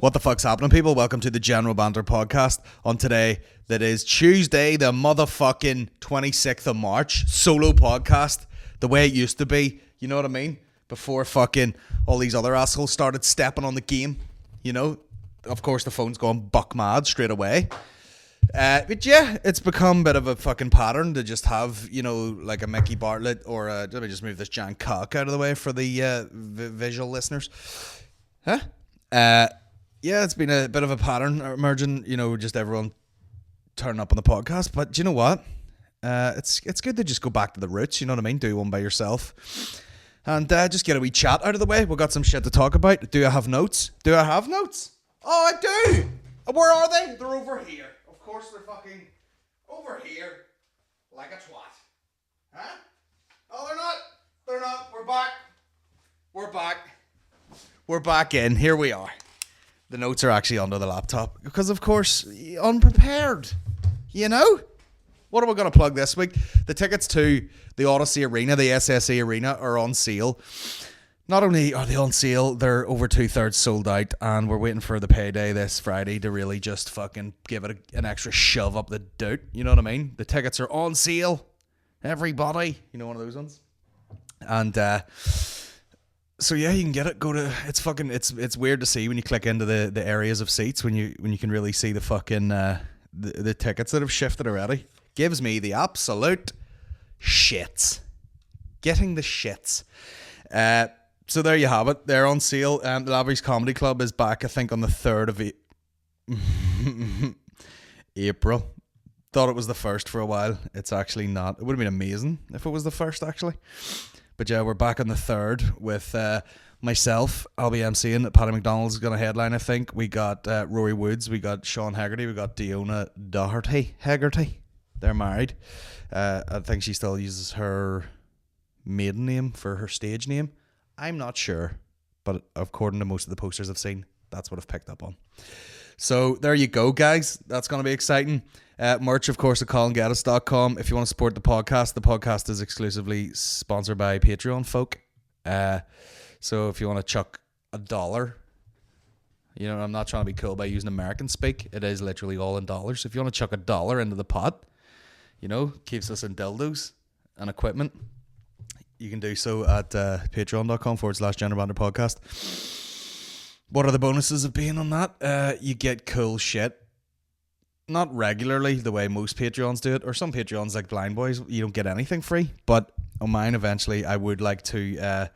What the fuck's happening, people? Welcome to the General Banter Podcast. On today, that is Tuesday, the motherfucking 26th of March, solo podcast, the way it used to be, you know what I mean? Before fucking all these other assholes started stepping on the game, you know? Of course, the phone's gone buck mad straight away. But yeah, it's become a bit of a fucking pattern to just have, you know, like a Mickey Bartlett or let me just move this giant cock out of the way for the visual listeners. Huh? Yeah, it's been a bit of a pattern emerging, you know, just everyone turning up on the podcast. But do you know what? It's good to just go back to the roots, you know what I mean? Do one by yourself. And just get a wee chat out of the way. We've got some shit to talk about. Do I have notes? Do I have notes? Oh, I do! Where are they? They're over here. Of course they're fucking over here. Like a twat. Huh? Oh, they're not. They're not. We're back. We're back. We're back in. Here we are. The notes are actually under the laptop because, of course, unprepared. You know? What are we going to plug this week? The tickets to the Odyssey Arena, the SSE Arena, are on sale. Not only are they on sale, they're over 2/3 sold out, and we're waiting for the payday this Friday to really just fucking give it an extra shove up the dirt. You know what I mean? The tickets are on sale. Everybody. You know, one of those ones. And, so yeah, you can get it. Go to it's weird to see when you click into the areas of seats when you can really see the fucking the tickets that have shifted already. Gives me the absolute shits. Getting the shits. So there you have it. They're on sale. The Lavery's Comedy Club is back, I think, on the 3rd of April. Thought it was the 1st for a while. It's actually not. It would have been amazing if it was the 1st, actually. But yeah, we're back on the 3rd with myself. I'll be emceeing. Paddy McDonald's going to headline, I think. We got Rory Woods. We got Sean Haggerty. We got Diona Haggerty. They're married. I think she still uses her maiden name for her stage name. I'm not sure. But according to most of the posters I've seen, that's what I've picked up on. So there you go, guys. That's going to be exciting. Merch, of course, at ColinGeddis.com. If you want to support the podcast is exclusively sponsored by Patreon folk. So if you want to chuck $1, you know, I'm not trying to be cool by using American speak. It is literally all in dollars. If you want to chuck $1 into the pot, you know, keeps us in dildos and equipment, you can do so at patreon.com/General Banter Podcast. What are the bonuses of being on that? You get cool shit. Not regularly, the way most Patreons do it, or some Patreons like Blind Boys, you don't get anything free. But on mine, eventually, I would like to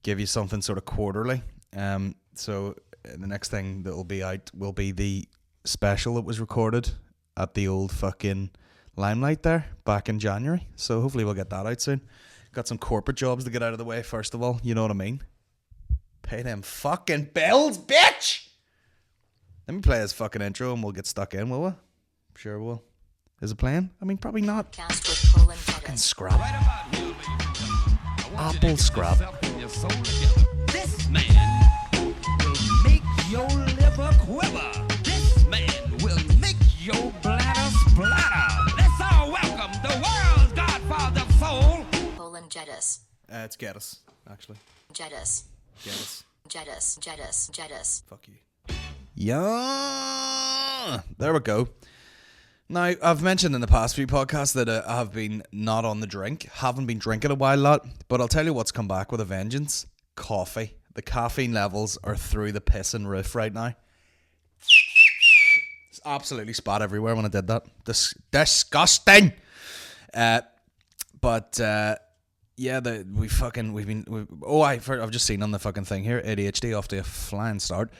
give you something sort of quarterly. So the next thing that will be out will be the special that was recorded at the old fucking Limelight there back in January. So hopefully we'll get that out soon. Got some corporate jobs to get out of the way, first of all. You know what I mean? Pay them fucking bills, bitch! Let me play his fucking intro and we'll get stuck in, will we? Sure we will. Is it playing? I mean, probably not. Fucking scrap. Apple scrap. This man will make your liver quiver. This man will make your bladder splatter. Let's all welcome the world's godfather soul. Colin Geddis. It's Geddis, actually. Geddis. Fuck you. Yeah, there we go. Now, I've mentioned in the past few podcasts that I have been not on the drink. Haven't been drinking a while lot. But I'll tell you what's come back with a vengeance. Coffee. The caffeine levels are through the pissing roof right now. It's absolutely spat everywhere when I did that. Disgusting. But yeah, I've just seen on the fucking thing here, ADHD off to a flying start.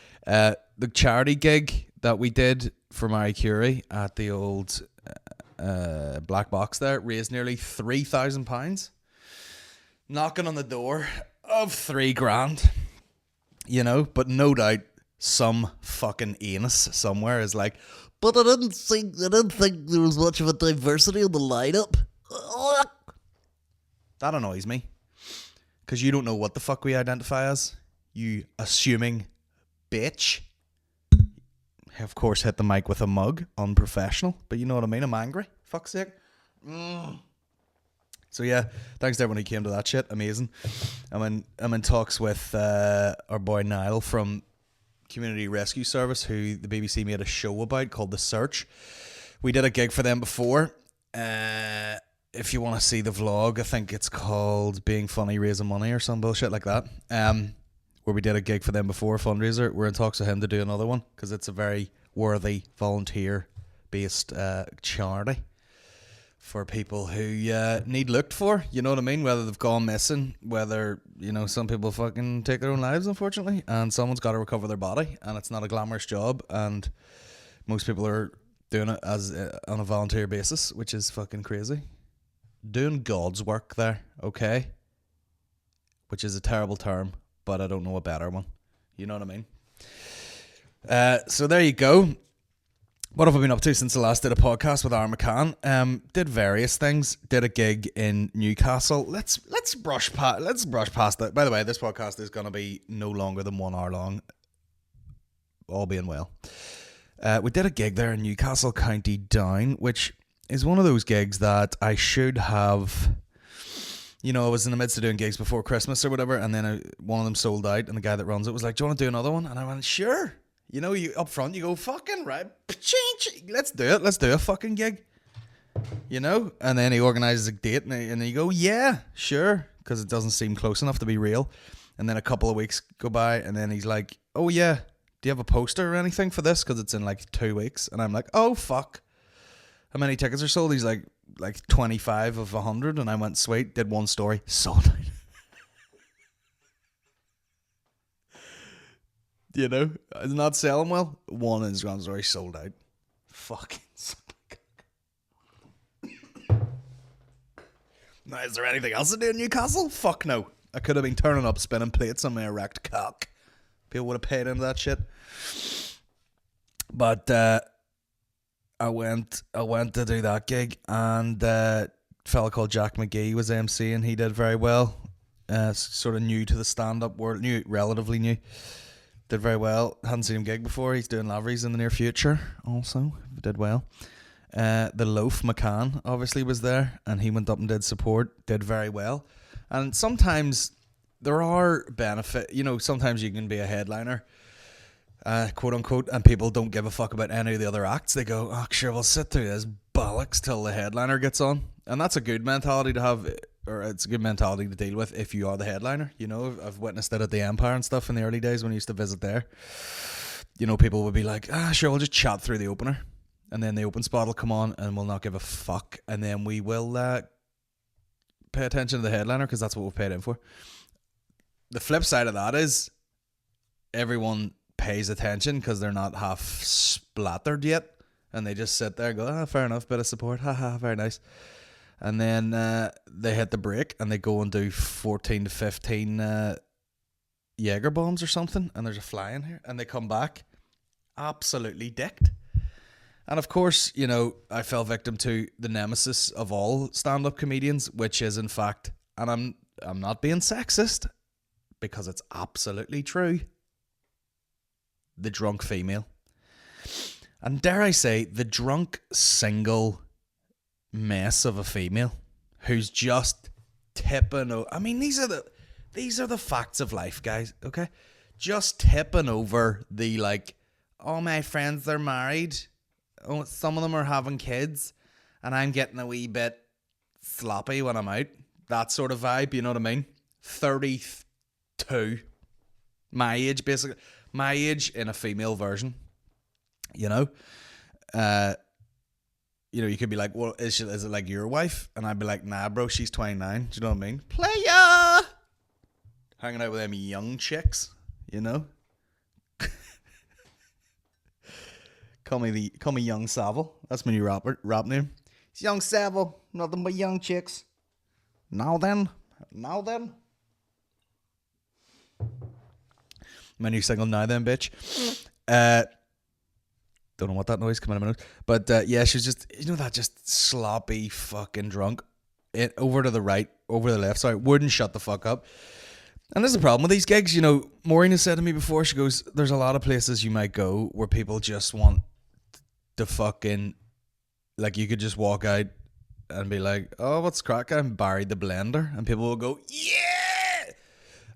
The charity gig that we did for Marie Curie at the old Black Box there raised nearly £3,000. Knocking on the door of $3,000, you know, but no doubt some fucking anus somewhere is like, but I didn't think there was much of a diversity in the lineup. That annoys me. Because you don't know what the fuck we identify as. You assuming bitch. Of course, hit the mic with a mug. Unprofessional. But you know what I mean? I'm angry. Fuck's sake. So yeah, thanks to everyone who came to that shit. Amazing. I'm in talks with our boy Niall from community rescue service who the BBC made a show about called The Search. We did a gig for them before. If you want to see the vlog, I think it's called Being Funny Raising Money or some bullshit like that. Where we did a gig for them before, a fundraiser. We're in talks with him to do another one because it's a very worthy volunteer-based charity for people who need looked for, you know what I mean? Whether they've gone missing, whether, you know, some people fucking take their own lives, unfortunately, and someone's got to recover their body, and it's not a glamorous job, and most people are doing it as on a volunteer basis, which is fucking crazy. Doing God's work there, okay? Which is a terrible term, but I don't know a better one. You know what I mean? So there you go. What have I been up to since the last did a podcast with Aaron McCann? Did various things. Did a gig in Newcastle. Let's brush past that. By the way, this podcast is going to be no longer than 1 hour long, all being well. We did a gig there in Newcastle, County Down, which is one of those gigs that I should have. You know, I was in the midst of doing gigs before Christmas or whatever, and then one of them sold out, and the guy that runs it was like, "Do you want to do another one?" And I went, "Sure." You know, you up front, you go, "Fucking right, let's do it. Let's do a fucking gig." You know, and then he organises a date, and you go, "Yeah, sure," because it doesn't seem close enough to be real. And then a couple of weeks go by, and then he's like, "Oh yeah, do you have a poster or anything for this? Because it's in like 2 weeks." And I'm like, "Oh fuck, how many tickets are sold?" He's like 25 of 100, and I went, "Sweet." Did one story, sold out. You know, it's not selling well. One Instagram story sold out. Fucking. Now, is there anything else to do in Newcastle? Fuck no. I could have been turning up, spinning plates on my erect cock. People would have paid into that shit. But I went to do that gig, and a fella called Jack McGee was MC, and he did very well. Sort of new to the stand-up world, relatively new. Did very well. Hadn't seen him gig before. He's doing Lavery's in the near future also. Did well. The Loaf McCann obviously was there, and he went up and did support. Did very well. And sometimes there are benefit. You know, sometimes you can be a headliner, quote unquote, and people don't give a fuck about any of the other acts. They go, "Oh, sure, we'll sit through this bollocks till the headliner gets on." And that's a good mentality to have, or it's a good mentality to deal with if you are the headliner. You know, I've witnessed it at the Empire and stuff in the early days when I used to visit there. You know, people would be like, "Sure, we'll just chat through the opener." And then the open spot will come on, and we'll not give a fuck. And then we will pay attention to the headliner because that's what we've paid in for. The flip side of that is everyone pays attention because they're not half splattered yet. And they just sit there and go, "Fair enough, bit of support. Haha, very nice." And then they hit the break and they go and do 14 to 15 Jaeger bombs or something. And there's a fly in here. And they come back absolutely dicked. And of course, you know, I fell victim to the nemesis of all stand-up comedians, which is in fact, and I'm not being sexist, because it's absolutely true, the drunk female. And dare I say, the drunk single mess of a female who's just tipping over. I mean, these are the facts of life, guys, okay? Just tipping over the like, "Oh, my friends, they're married. Oh, some of them are having kids, and I'm getting a wee bit sloppy when I'm out." That sort of vibe, you know what I mean? 32. My age, basically. My age in a female version. You know? You know, you could be like, "Well, is it like your wife?" And I'd be like, "Nah, bro, she's 29. Do you know what I mean? Playa! Hanging out with them young chicks, you know? Call me Young Savile. That's my new rap name. It's Young Savile. Nothing but young chicks. Now then. My new single, "Now Then, Bitch." Don't know what that noise coming out of my nose. But yeah, she's just, you know, that just sloppy fucking drunk. Over to the right, over the left, sorry, wouldn't shut the fuck up. And there's the problem with these gigs, you know. Maureen has said to me before, she goes, "There's a lot of places you might go where people just want to fucking, like, you could just walk out and be like, 'Oh, what's crack? I'm Barry the Blender,' and people will go, 'Yeah!'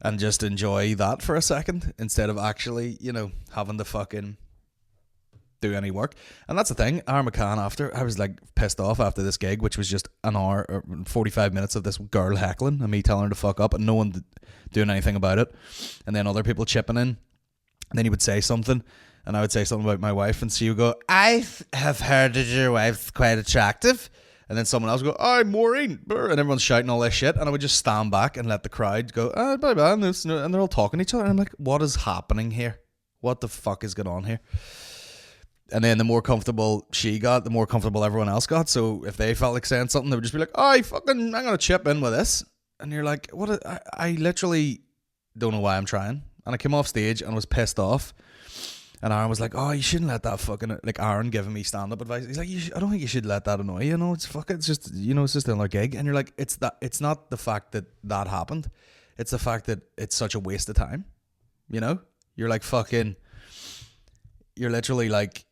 and just enjoy that for a second instead of actually, having to fucking do any work. And that's the thing. Aaron McCann, after, I was like pissed off after this gig, which was just an hour or 45 minutes of this girl heckling and me telling her to fuck up and no one doing anything about it. And then other people chipping in. And then he would say something and I would say something about my wife and she would go, I have heard that your wife's quite attractive. And then someone else would go, oh, Maureen. And everyone's shouting all this shit. And I would just stand back and let the crowd go, oh, bye-bye. And they're all talking to each other. And I'm like, what is happening here? What the fuck is going on here? And then the more comfortable she got, the more comfortable everyone else got. So if they felt like saying something, they would just be like, I'm going to chip in with this. And you're like, what? I literally don't know why I'm trying. And I came off stage and was pissed off. And Aaron was like, oh, you shouldn't let that fucking, like Aaron giving me stand-up advice. He's like, I don't think you should let that annoy you. It's just, it's just another gig. And you're like, it's not the fact that happened. It's the fact that it's such a waste of time. You're like fucking, you're literally like,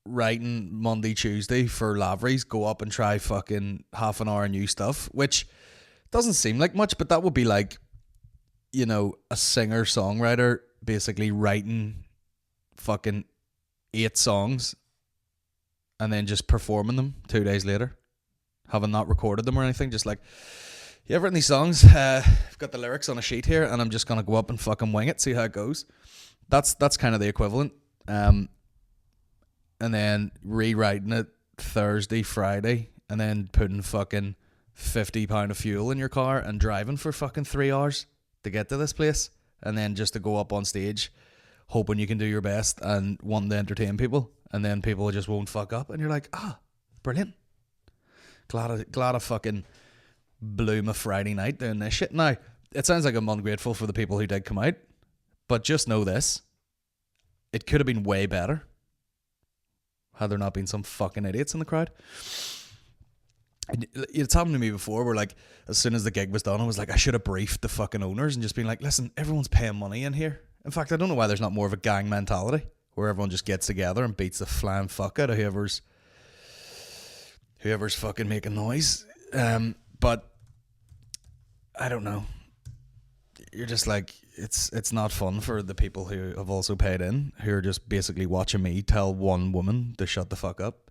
writing Monday, Tuesday for Lavery's, go up and try fucking half an hour of new stuff, which doesn't seem like much, but that would be like, a singer-songwriter basically writing fucking 8 songs and then just performing them 2 days later, having not recorded them or anything, just like, yeah, I've written these songs, I've got the lyrics on a sheet here and I'm just going to go up and fucking wing it, see how it goes. That's kind of the equivalent. And then rewriting it Thursday, Friday, and then putting fucking £50 of fuel in your car and driving for fucking 3 hours to get to this place, and then just to go up on stage hoping you can do your best and wanting to entertain people, and then people just won't fuck up, and you're like, brilliant. Glad I fucking blew my Friday night doing this shit. Now, it sounds like I'm ungrateful for the people who did come out, but just know this. It could have been way better had there not been some fucking idiots in the crowd. It's happened to me before where, like, as soon as the gig was done, I was like, I should have briefed the fucking owners and just been like, listen, everyone's paying money in here. In fact, I don't know why there's not more of a gang mentality where everyone just gets together and beats the flying fuck out of whoever's fucking making noise. But I don't know. You're just like, it's not fun for the people who have also paid in, who are just basically watching me tell one woman to shut the fuck up.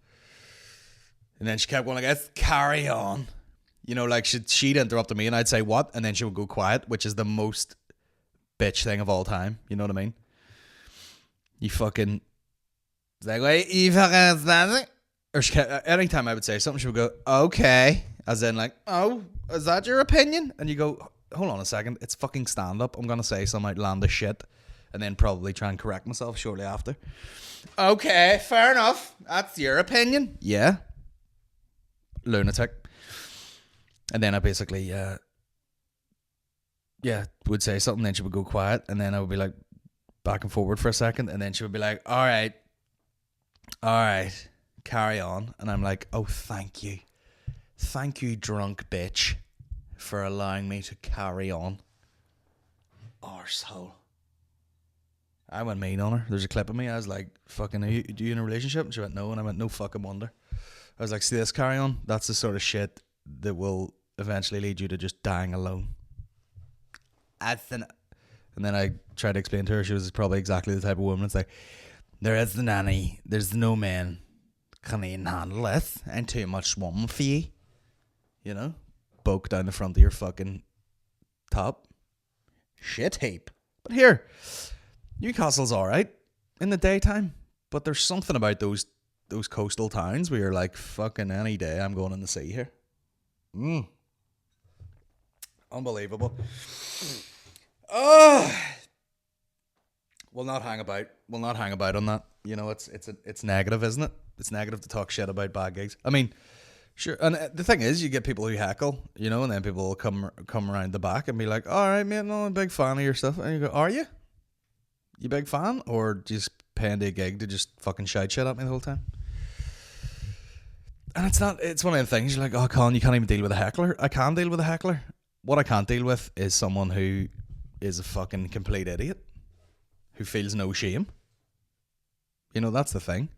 And then she kept going like, let's carry on. Like she'd interrupt me and I'd say what? And then she would go quiet, which is the most bitch thing of all time. You know what I mean? You fucking... It's like, wait, you fucking understand it? Or she kept, anytime I would say something, she would go, okay. As in like, oh, is that your opinion? And you go... Hold on a second, it's fucking stand-up. I'm going to say some outlandish shit and then probably try and correct myself shortly after. Okay, fair enough. That's your opinion. Yeah. Lunatic. And then I basically, would say something, then she would go quiet, and then I would be like back and forward for a second, and then she would be like, all right, carry on. And I'm like, oh, thank you, drunk bitch, for allowing me to carry on. Arsehole. I went mean on her. There's a clip of me. I was like, fucking, are you in a relationship? And she went, no. And I went, no fucking wonder. I was like, see this, carry on? That's the sort of shit that will eventually lead you to just dying alone. And then I tried to explain to her, she was probably exactly the type of woman. It's like, there is the nanny. There's no man can even handle this. And too much woman for you. Boke down the front of your fucking top. Shit heap. But here, Newcastle's alright in the daytime, but there's something about those coastal towns where you're like, fucking any day I'm going in the sea here. Unbelievable. We'll not hang about on that. It's negative, isn't it? It's negative to talk shit about bad gigs. I mean, sure, and the thing is, you get people who heckle, and then people will come around the back and be like, all right, mate, no, I'm a big fan of your stuff. And you go, are you? You big fan? Or just paying a gig to just fucking shout shit at me the whole time? And it's one of the things, you're like, oh, Colin, you can't even deal with a heckler. I can deal with a heckler. What I can't deal with is someone who is a fucking complete idiot, who feels no shame. That's the thing.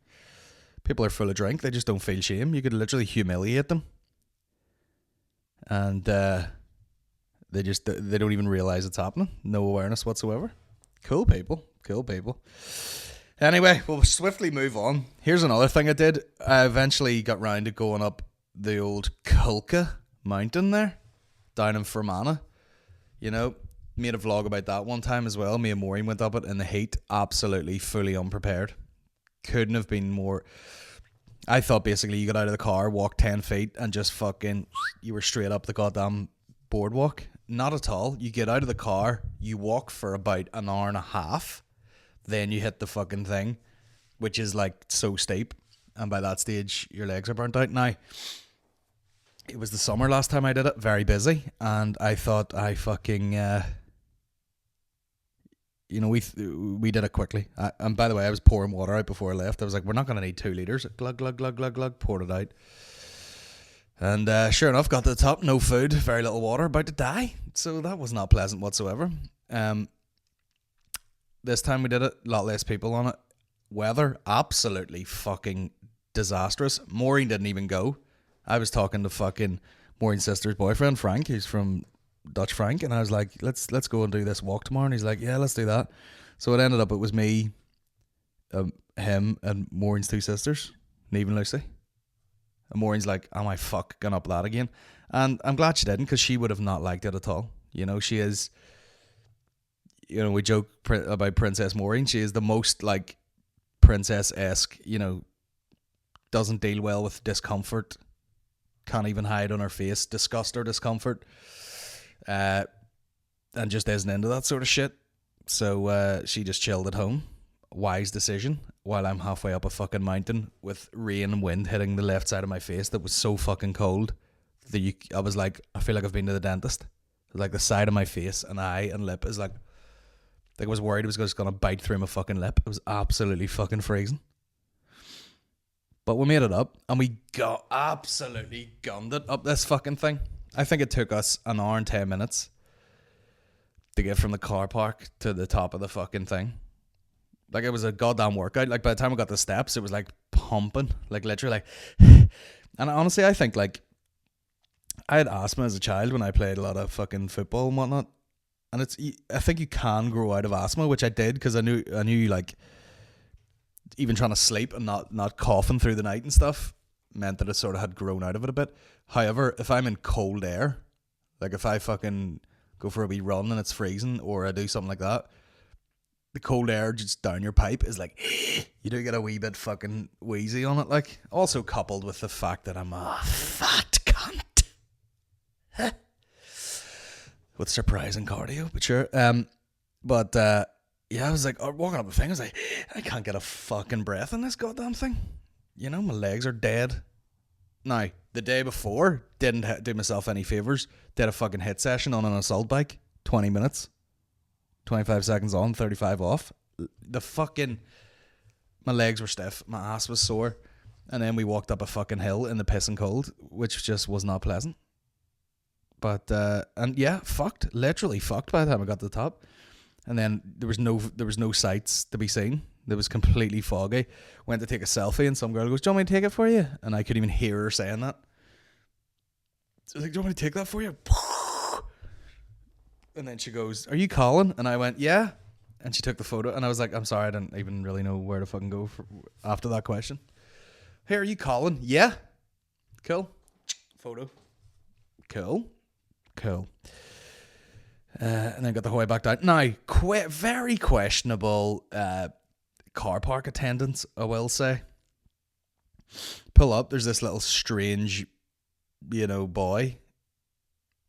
People are full of drink. They just don't feel shame. You could literally humiliate them. And They don't even realize it's happening. No awareness whatsoever. Cool people. Anyway, we'll swiftly move on. Here's another thing I did. I eventually got round to going up the old Kulka mountain there, down in Fermanagh. You know, made a vlog about that one time as well. Me and Maureen went up it in the heat, absolutely fully unprepared. Couldn't have been more. I thought basically you got out of the car, walked 10 feet, and just fucking, you were straight up the goddamn boardwalk. Not at all. You get out of the car, you walk for about an hour and a half, then you hit the fucking thing, which is like so steep, and by that stage your legs are burnt out. Now, it was the summer last time I did it, very busy, and I thought I fucking we did it quickly. And by the way, I was pouring water out before I left. I was like, we're not going to need 2 litres. Glug, glug, glug, glug, glug. Poured it out. And sure enough, got to the top. No food, very little water, about to die. So that was not pleasant whatsoever. This time we did it, a lot less people on it. Weather, absolutely fucking disastrous. Maureen didn't even go. I was talking to fucking Maureen's sister's boyfriend, Frank, who's from Dutch Frank, and I was like, let's go and do this walk tomorrow, and he's like, yeah, let's do that. So it ended up, it was me, him, and Maureen's 2 sisters, Neve and Lucy. And Maureen's like, am I fucking up that again? And I'm glad she didn't, because she would have not liked it at all. You know, she is, you know, we joke about Princess Maureen. She is the most like princess-esque, you know, doesn't deal well with discomfort, can't even hide on her face, disgust or discomfort. And just isn't into that sort of shit. So she just chilled at home. Wise decision. While I'm halfway up a fucking mountain with rain and wind hitting the left side of my face that was so fucking cold that I was like, I feel like I've been to the dentist. Like the side of my face and eye and lip is like I was worried it was just going to bite through my fucking lip. It was absolutely fucking freezing. But we made it up and we got absolutely gunned it up this fucking thing. I think it took us an hour and 10 minutes to get from the car park to the top of the fucking thing. Like, it was a goddamn workout. Like, by the time we got the steps, it was like pumping, like literally like. And honestly, I think like I had asthma as a child when I played a lot of fucking football and whatnot. And I think you can grow out of asthma, which I did, because I knew like even trying to sleep and not coughing through the night and stuff meant that I sort of had grown out of it a bit. However, if I'm in cold air, like if I fucking go for a wee run and it's freezing, or I do something like that, the cold air just down your pipe is like, you do get a wee bit fucking wheezy on it. Like, also coupled with the fact that I'm a fat cunt. With surprising cardio, but sure. Yeah, I was like, walking up the thing, I was like, I can't get a fucking breath in this goddamn thing. You know, my legs are dead. Now, the day before, didn't do myself any favours. Did a fucking hit session on an assault bike, 20 minutes. 25 seconds on, 35 off. My legs were stiff, my ass was sore. And then we walked up a fucking hill in the pissing cold, which just was not pleasant. But, and yeah, literally fucked by the time I got to the top. And then there was no sights to be seen. It was completely foggy. Went to take a selfie and some girl goes, do you want me to take it for you? And I couldn't even hear her saying that. So I was like, do you want me to take that for you? And then she goes, are you Colin? And I went, yeah. And she took the photo and I was like, I'm sorry, I didn't even really know where to fucking go after that question. Hey, are you Colin? Yeah. Cool. Photo. Cool. And then got the whole way back down. Now, very questionable car park attendants, I will say. Pull up, there's this little strange, boy.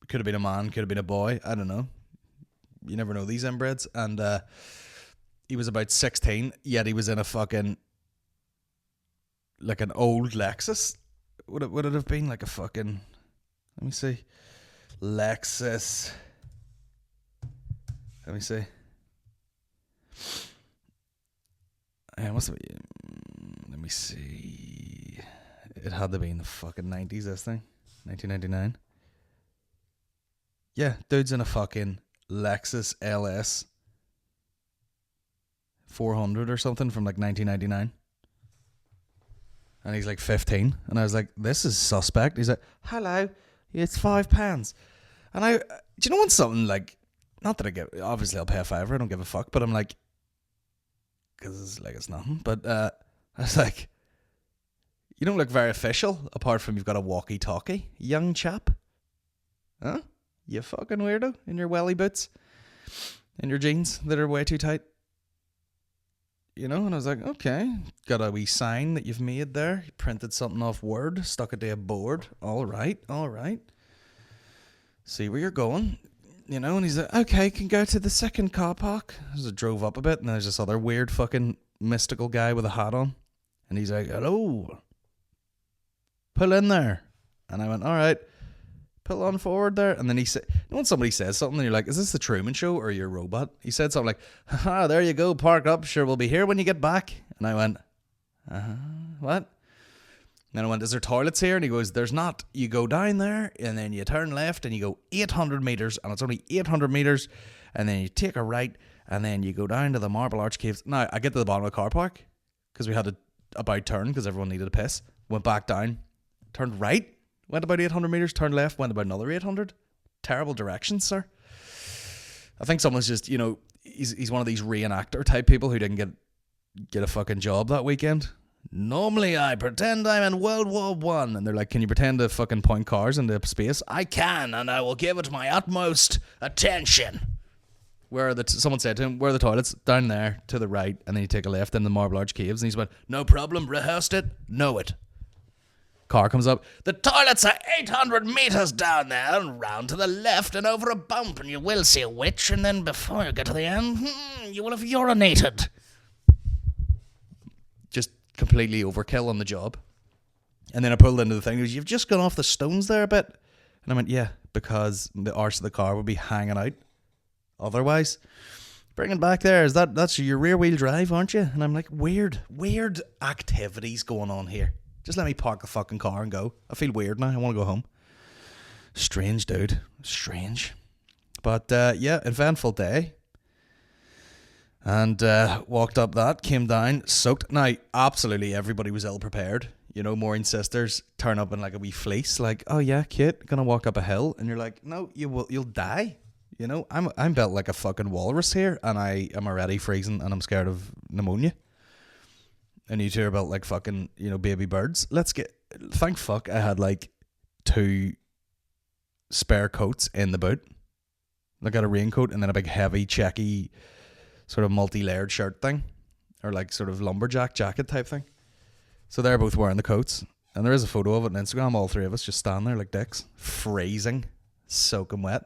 Could have been a man, could have been a boy, I don't know. You never know these inbreds. And he was about 16, yet he was in a fucking, like an old Lexus. Would it have been like a fucking, let me see. Lexus. Let me see. Let me see. It had to be in the fucking 90s, this thing. 1999. Yeah, dude's in a fucking Lexus LS 400 or something from like 1999. And he's like 15. And I was like, this is suspect. He's like, hello, it's £5. And do you know when something like, not that obviously I'll pay a fiver, I don't give a fuck, but I'm like, because it's nothing, but I was like, you don't look very official, apart from you've got a walkie-talkie, young chap. Huh? You fucking weirdo, in your welly boots, in your jeans that are way too tight. You know, and I was like, okay, got a wee sign that you've made there, you printed something off Word, stuck it to a board, all right. See where you're going. You know, and he's like, okay, can go to the second car park. As I drove up a bit, and there's this other weird fucking mystical guy with a hat on. And he's like, hello. Pull in there. And I went, all right, pull on forward there. And then he said, you know when somebody says something, and you're like, is this the Truman Show or are you a robot? He said something like, haha, there you go, park up. Sure, we'll be here when you get back. And I went, what? And then I went, is there toilets here? And he goes, there's not. You go down there, and then you turn left, and you go 800 meters, and it's only 800 meters, and then you take a right, and then you go down to the Marble Arch Caves. Now, I get to the bottom of the car park, because we had a about turn, because everyone needed a piss. Went back down, turned right, went about 800 meters, turned left, went about another 800. Terrible directions, sir. I think someone's just, you know, he's one of these reenactor type people who didn't get a fucking job that weekend. Normally I pretend I'm in World War One, and they're like, can you pretend to fucking point cars into space? I can, and I will give it my utmost attention. Someone said to him, where are the toilets? Down there, to the right, and then you take a left in the Marble Arch Caves, and he's went, no problem, rehearsed it, know it. Car comes up, the toilets are 800 meters down there, and round to the left, and over a bump, and you will see a witch, and then before you get to the end, you will have urinated. Just completely overkill on the job. And then I pulled into the thing. He goes, you've just gone off the stones there a bit. And I went, yeah, because the arse of the car would be hanging out otherwise. Bring it back there. That's your rear wheel drive, aren't you? And I'm like, weird activities going on here. Just let me park the fucking car and go. I feel weird now. I want to go home. Strange, dude. Strange. But yeah, eventful day. And walked up that, came down, soaked. Now, absolutely everybody was ill prepared. You know, Maureen's sisters turn up in like a wee fleece, like, oh yeah, kid, gonna walk up a hill. And you're like, no, you'll die. You know, I'm built like a fucking walrus here, and I am already freezing, and I'm scared of pneumonia. And you two are built like fucking, you know, baby birds. Thank fuck I had like 2 spare coats in the boot. I got a raincoat and then a big heavy checky sort of multi-layered shirt thing, or like sort of lumberjack jacket type thing. So they're both wearing the coats, and there is a photo of it on Instagram, all 3 of us just standing there like dicks, freezing, soaking wet,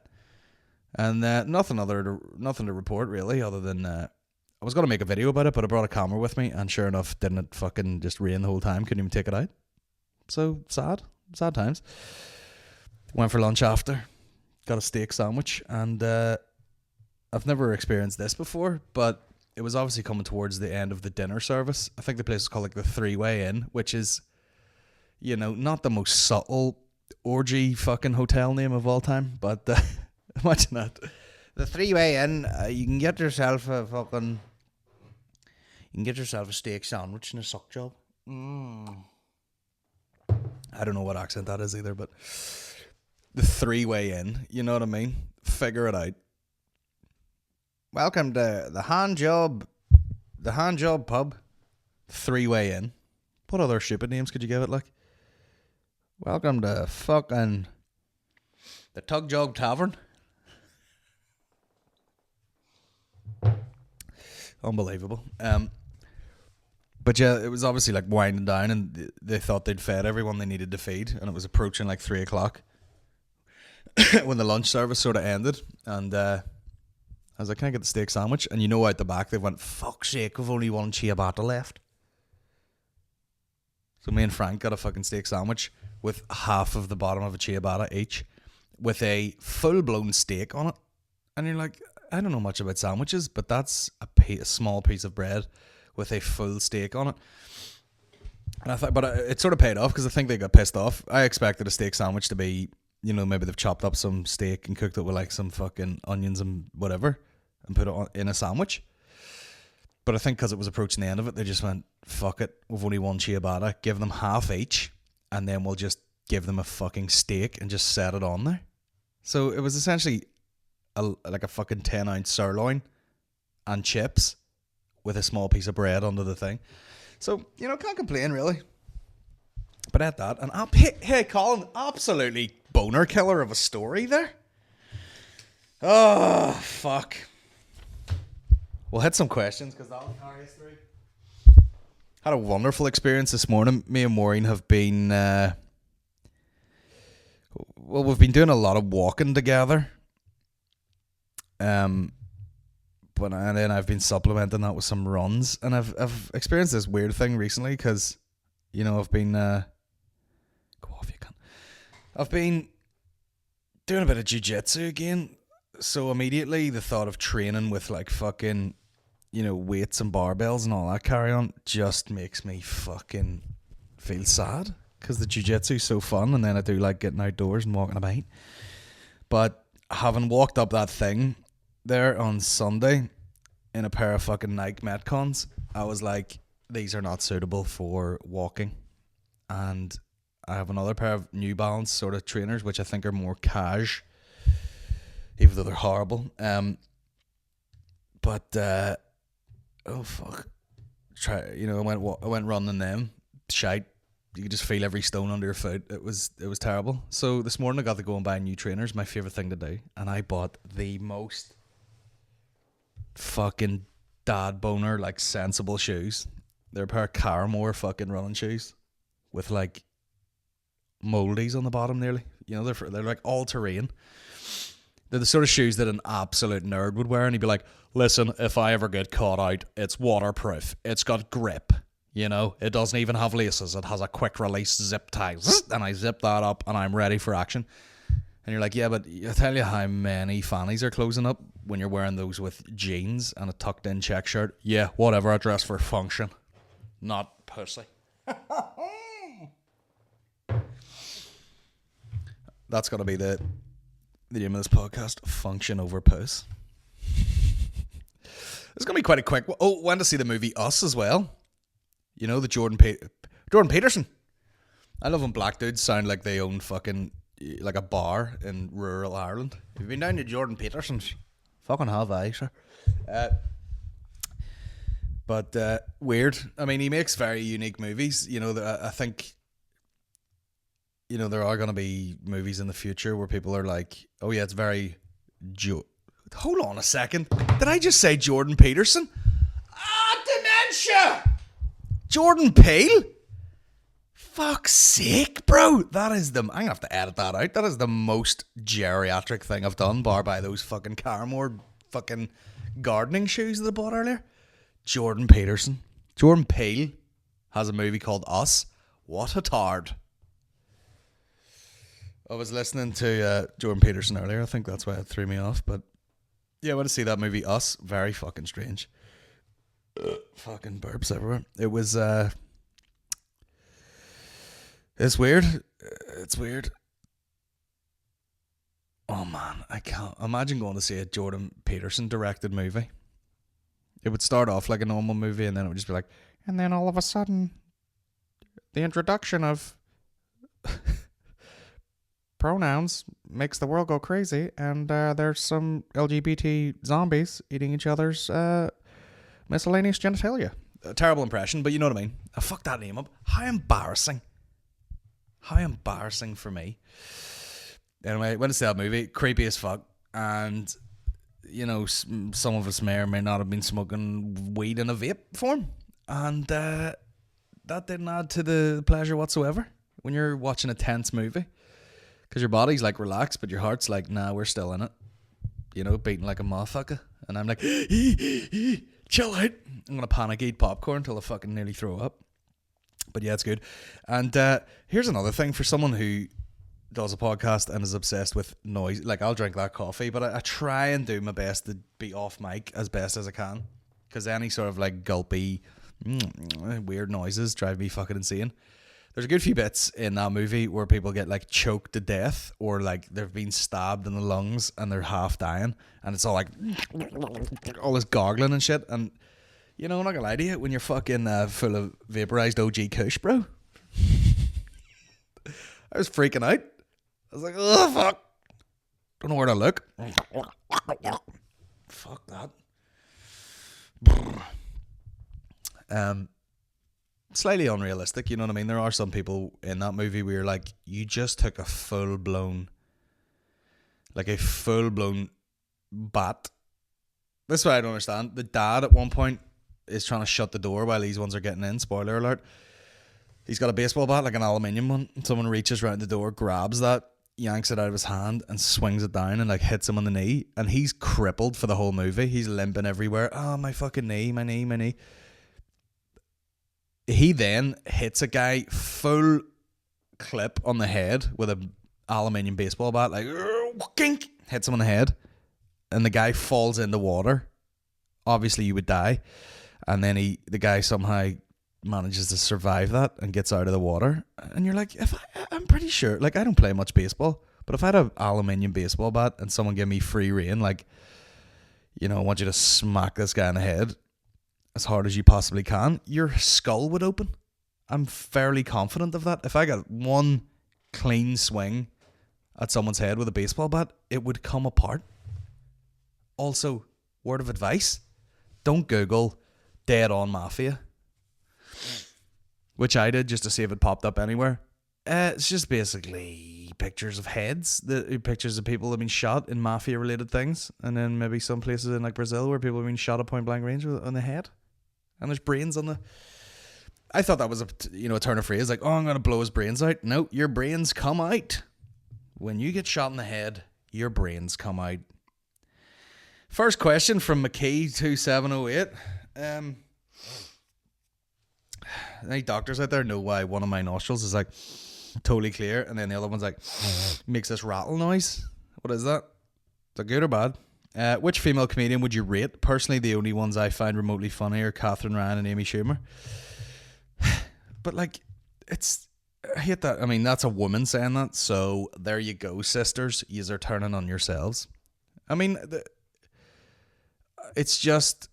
and nothing to report really, other than I was going to make a video about it, but I brought a camera with me, and sure enough, didn't it fucking just rain the whole time, couldn't even take it out. So sad times. Went for lunch after, got a steak sandwich, and I've never experienced this before, but it was obviously coming towards the end of the dinner service. I think the place is called like the 3-Way Inn, which is, you know, not the most subtle orgy fucking hotel name of all time, but imagine that. The 3-Way Inn, you can get yourself a steak sandwich and a suck job. I don't know what accent that is either, but the 3-Way Inn, you know what I mean? Figure it out. Welcome to the hand job pub, 3-Way Inn. What other stupid names could you give it, like? Welcome to fucking the Tug Jog Tavern. Unbelievable. But yeah, it was obviously like winding down, and they thought they'd fed everyone they needed to feed, and it was approaching like 3 o'clock when the lunch service sort of ended, and I was like, can I get the steak sandwich? And you know, out the back, they went, fuck's sake, we've only 1 ciabatta left. So me and Frank got a fucking steak sandwich with half of the bottom of a ciabatta each, with a full-blown steak on it. And you're like, I don't know much about sandwiches, but that's a small piece of bread with a full steak on it. And I thought, but it sort of paid off, because I think they got pissed off. I expected a steak sandwich to be, you know, maybe they've chopped up some steak and cooked it with like some fucking onions and whatever and put it in a sandwich. But I think because it was approaching the end of it, they just went, fuck it, we've only 1 ciabatta, give them half each, and then we'll just give them a fucking steak and just set it on there. So it was essentially like a fucking 10-ounce sirloin and chips with a small piece of bread under the thing. So, can't complain really. But at that, and hey, Colin, absolutely boner killer of a story there. Oh, fuck. We'll hit some questions because that'll carry us through. Had a wonderful experience this morning. Me and Maureen have been, we've been doing a lot of walking together. And then I've been supplementing that with some runs, and I've experienced this weird thing recently because, I've been, go off you can. I've been doing a bit of jiu-jitsu again, so immediately the thought of training with like fucking, weights and barbells and all that carry on just makes me fucking feel sad because the jiu-jitsu is so fun, and then I do like getting outdoors and walking about. But having walked up that thing there on Sunday in a pair of fucking Nike Metcons, I was like, these are not suitable for walking. And I have another pair of New Balance sort of trainers, which I think are more cash, even though they're horrible. But oh fuck, I went running them. Shite. You could just feel every stone under your foot. It was terrible. So this morning I got to go and buy new trainers, my favorite thing to do, and I bought the most fucking dad boner like sensible shoes. They're a pair of Caramore fucking running shoes with like moldies on the bottom nearly. They're like all terrain. They're the sort of shoes that an absolute nerd would wear, and he'd be like, listen, if I ever get caught out, it's waterproof. It's got grip. It doesn't even have laces. It has a quick release zip tie. And I zip that up and I'm ready for action. And you're like, yeah, but I tell you how many fannies are closing up when you're wearing those with jeans and a tucked in check shirt. Yeah, whatever, I dress for function, not pussy. That's got to be the name of this podcast, Function Over Puss. It's going to be quite a quick one. Oh, went to see the movie Us as well. The Jordan Peterson. I love when black dudes sound like they own fucking like a bar in rural Ireland. Have you been down to Jordan Peterson's? Fucking have I, sir. But weird. I mean, he makes very unique movies. I think, there are going to be movies in the future where people are like, oh yeah, it's very... Hold on a second. Did I just say Jordan Peterson? Dementia! Jordan Peele? Fuck's sake, bro. That is I'm going to have to edit that out. That is the most geriatric thing I've done, bar by those fucking Caramore fucking gardening shoes that I bought earlier. Jordan Peterson. Jordan Peele has a movie called Us. What a tard. I was listening to Jordan Peterson earlier. I think that's why it threw me off. But yeah, I went to see that movie Us. Very fucking strange. Fucking burps everywhere. It was it's weird. It's weird. Oh man, I can't imagine going to see a Jordan Peterson directed movie. It would start off like a normal movie, and then it would just be like, and then all of a sudden the introduction of pronouns makes the world go crazy, and there's some LGBT zombies eating each other's miscellaneous genitalia. A terrible impression, but you know what I mean. I fucked that name up. How embarrassing. How embarrassing for me. Anyway, went to see that movie. Creepy as fuck. And, some of us may or may not have been smoking weed in a vape form. And that didn't add to the pleasure whatsoever when you're watching a tense movie. Because your body's like relaxed, but your heart's like, nah, we're still in it. Beating like a motherfucker. And I'm like, chill out. I'm going to panic eat popcorn until I fucking nearly throw up. But yeah, it's good. And here's another thing for someone who does a podcast and is obsessed with noise. Like, I'll drink that coffee, but I try and do my best to be off mic as best as I can. Because any sort of like gulpy, weird noises drive me fucking insane. There's a good few bits in that movie where people get like choked to death, or like they've been stabbed in the lungs and they're half dying, and it's all like all this gargling and shit. And I'm not gonna lie to you, when you're fucking full of vaporized OG Kush, bro, I was freaking out. I was like, oh fuck, Don't know where to look. Fuck that. Slightly unrealistic, you know what I mean? There are some people in that movie where you're like, you just took a full-blown bat. That's what I don't understand. The dad at one point is trying to shut the door while these ones are getting in. Spoiler alert. He's got a baseball bat, like an aluminium one. Someone reaches around the door, grabs that, yanks it out of his hand and swings it down and like hits him on the knee. And he's crippled for the whole movie. He's limping everywhere. Oh, my fucking knee, my knee. He then hits a guy full clip on the head with a aluminium baseball bat, like kink, hits him on the head, and the guy falls in the water. Obviously, you would die, and then the guy somehow manages to survive that and gets out of the water. And you're like, I'm pretty sure, like, I don't play much baseball, but if I had an aluminium baseball bat and someone gave me free rein, like, you know, I want you to smack this guy in the head as hard as you possibly can, your skull would open. I'm fairly confident of that. If I got one clean swing at someone's head with a baseball bat, it would come apart. Also, word of advice, don't Google dead on mafia, which I did just to see if it popped up anywhere. It's just basically pictures of heads, pictures of people that have been shot in mafia related things, and then maybe some places in like Brazil where people have been shot at point blank range on the head. And there's brains on the... I thought that was a turn of phrase, like, oh, I'm going to blow his brains out. No, your brains come out. When you get shot in the head, your brains come out. First question from McKee2708. Any doctors out there know why one of my nostrils is like totally clear and then the other one's like makes this rattle noise? What is that? Is that good or bad? Which female comedian would you rate? Personally, the only ones I find remotely funny are Catherine Ryan and Amy Schumer. But like, I hate that. I mean, that's a woman saying that. So there you go, sisters. Yous are turning on yourselves. I mean, it's just,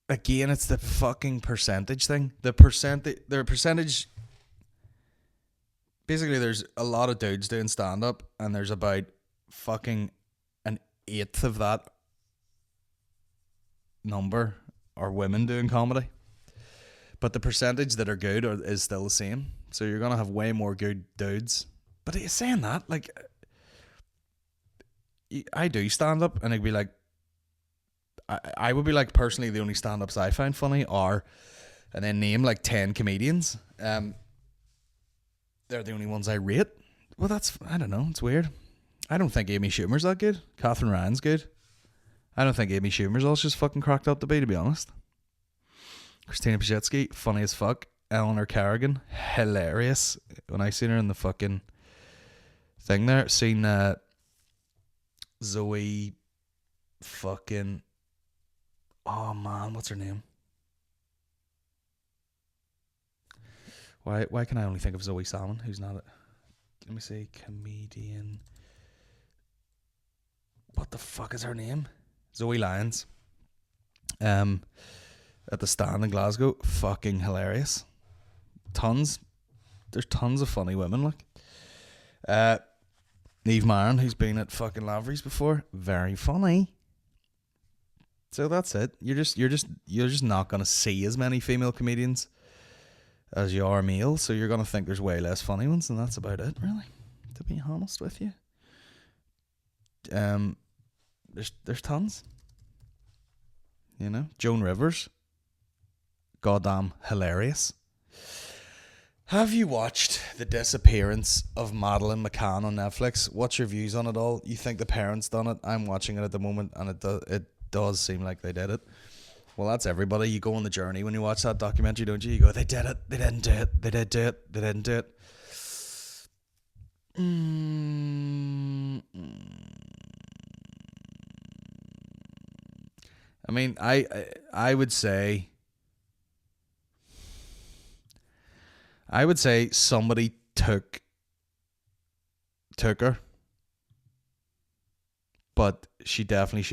again, it's the fucking percentage thing. The percentage. Basically, there's a lot of dudes doing stand-up, and there's about fucking an eighth of that number are women doing comedy. But the percentage that are good is still the same. So you're going to have way more good dudes. But saying that, like, I do stand-up, and it'd be like, I would be like, personally, the only stand-ups I find funny are, and then name like 10 comedians. They're the only ones I rate. Well, I don't know, it's weird. I don't think Amy Schumer's that good. Catherine Ryan's good. I don't think Amy Schumer's all she's fucking cracked up to be honest. Christina Pajitsky, funny as fuck. Eleanor Carrigan, hilarious. When I seen her in the fucking thing there, seen Zoe fucking, oh man, what's her name? Why can I only think of Zoe Salmon, who's not it? Let me see, comedian. What the fuck is her name? Zoe Lyons. At the Stand in Glasgow, fucking hilarious. There's tons of funny women, like. Neve Marin, who's been at fucking Lavery's before, very funny. So that's it. You're just not gonna see as many female comedians as you are male, so you're gonna think there's way less funny ones, and that's about it, really. To be honest with you, there's tons. You know, Joan Rivers, goddamn hilarious. Have you watched The Disappearance of Madeleine McCann on Netflix? What's your views on it all? You think the parents done it? I'm watching it at the moment, and it does seem like they did it. Well, that's everybody. You go on the journey when you watch that documentary, don't you? You go, they did it. They didn't do it. They did do it. They didn't do it. I mean, I would say somebody took her, but she definitely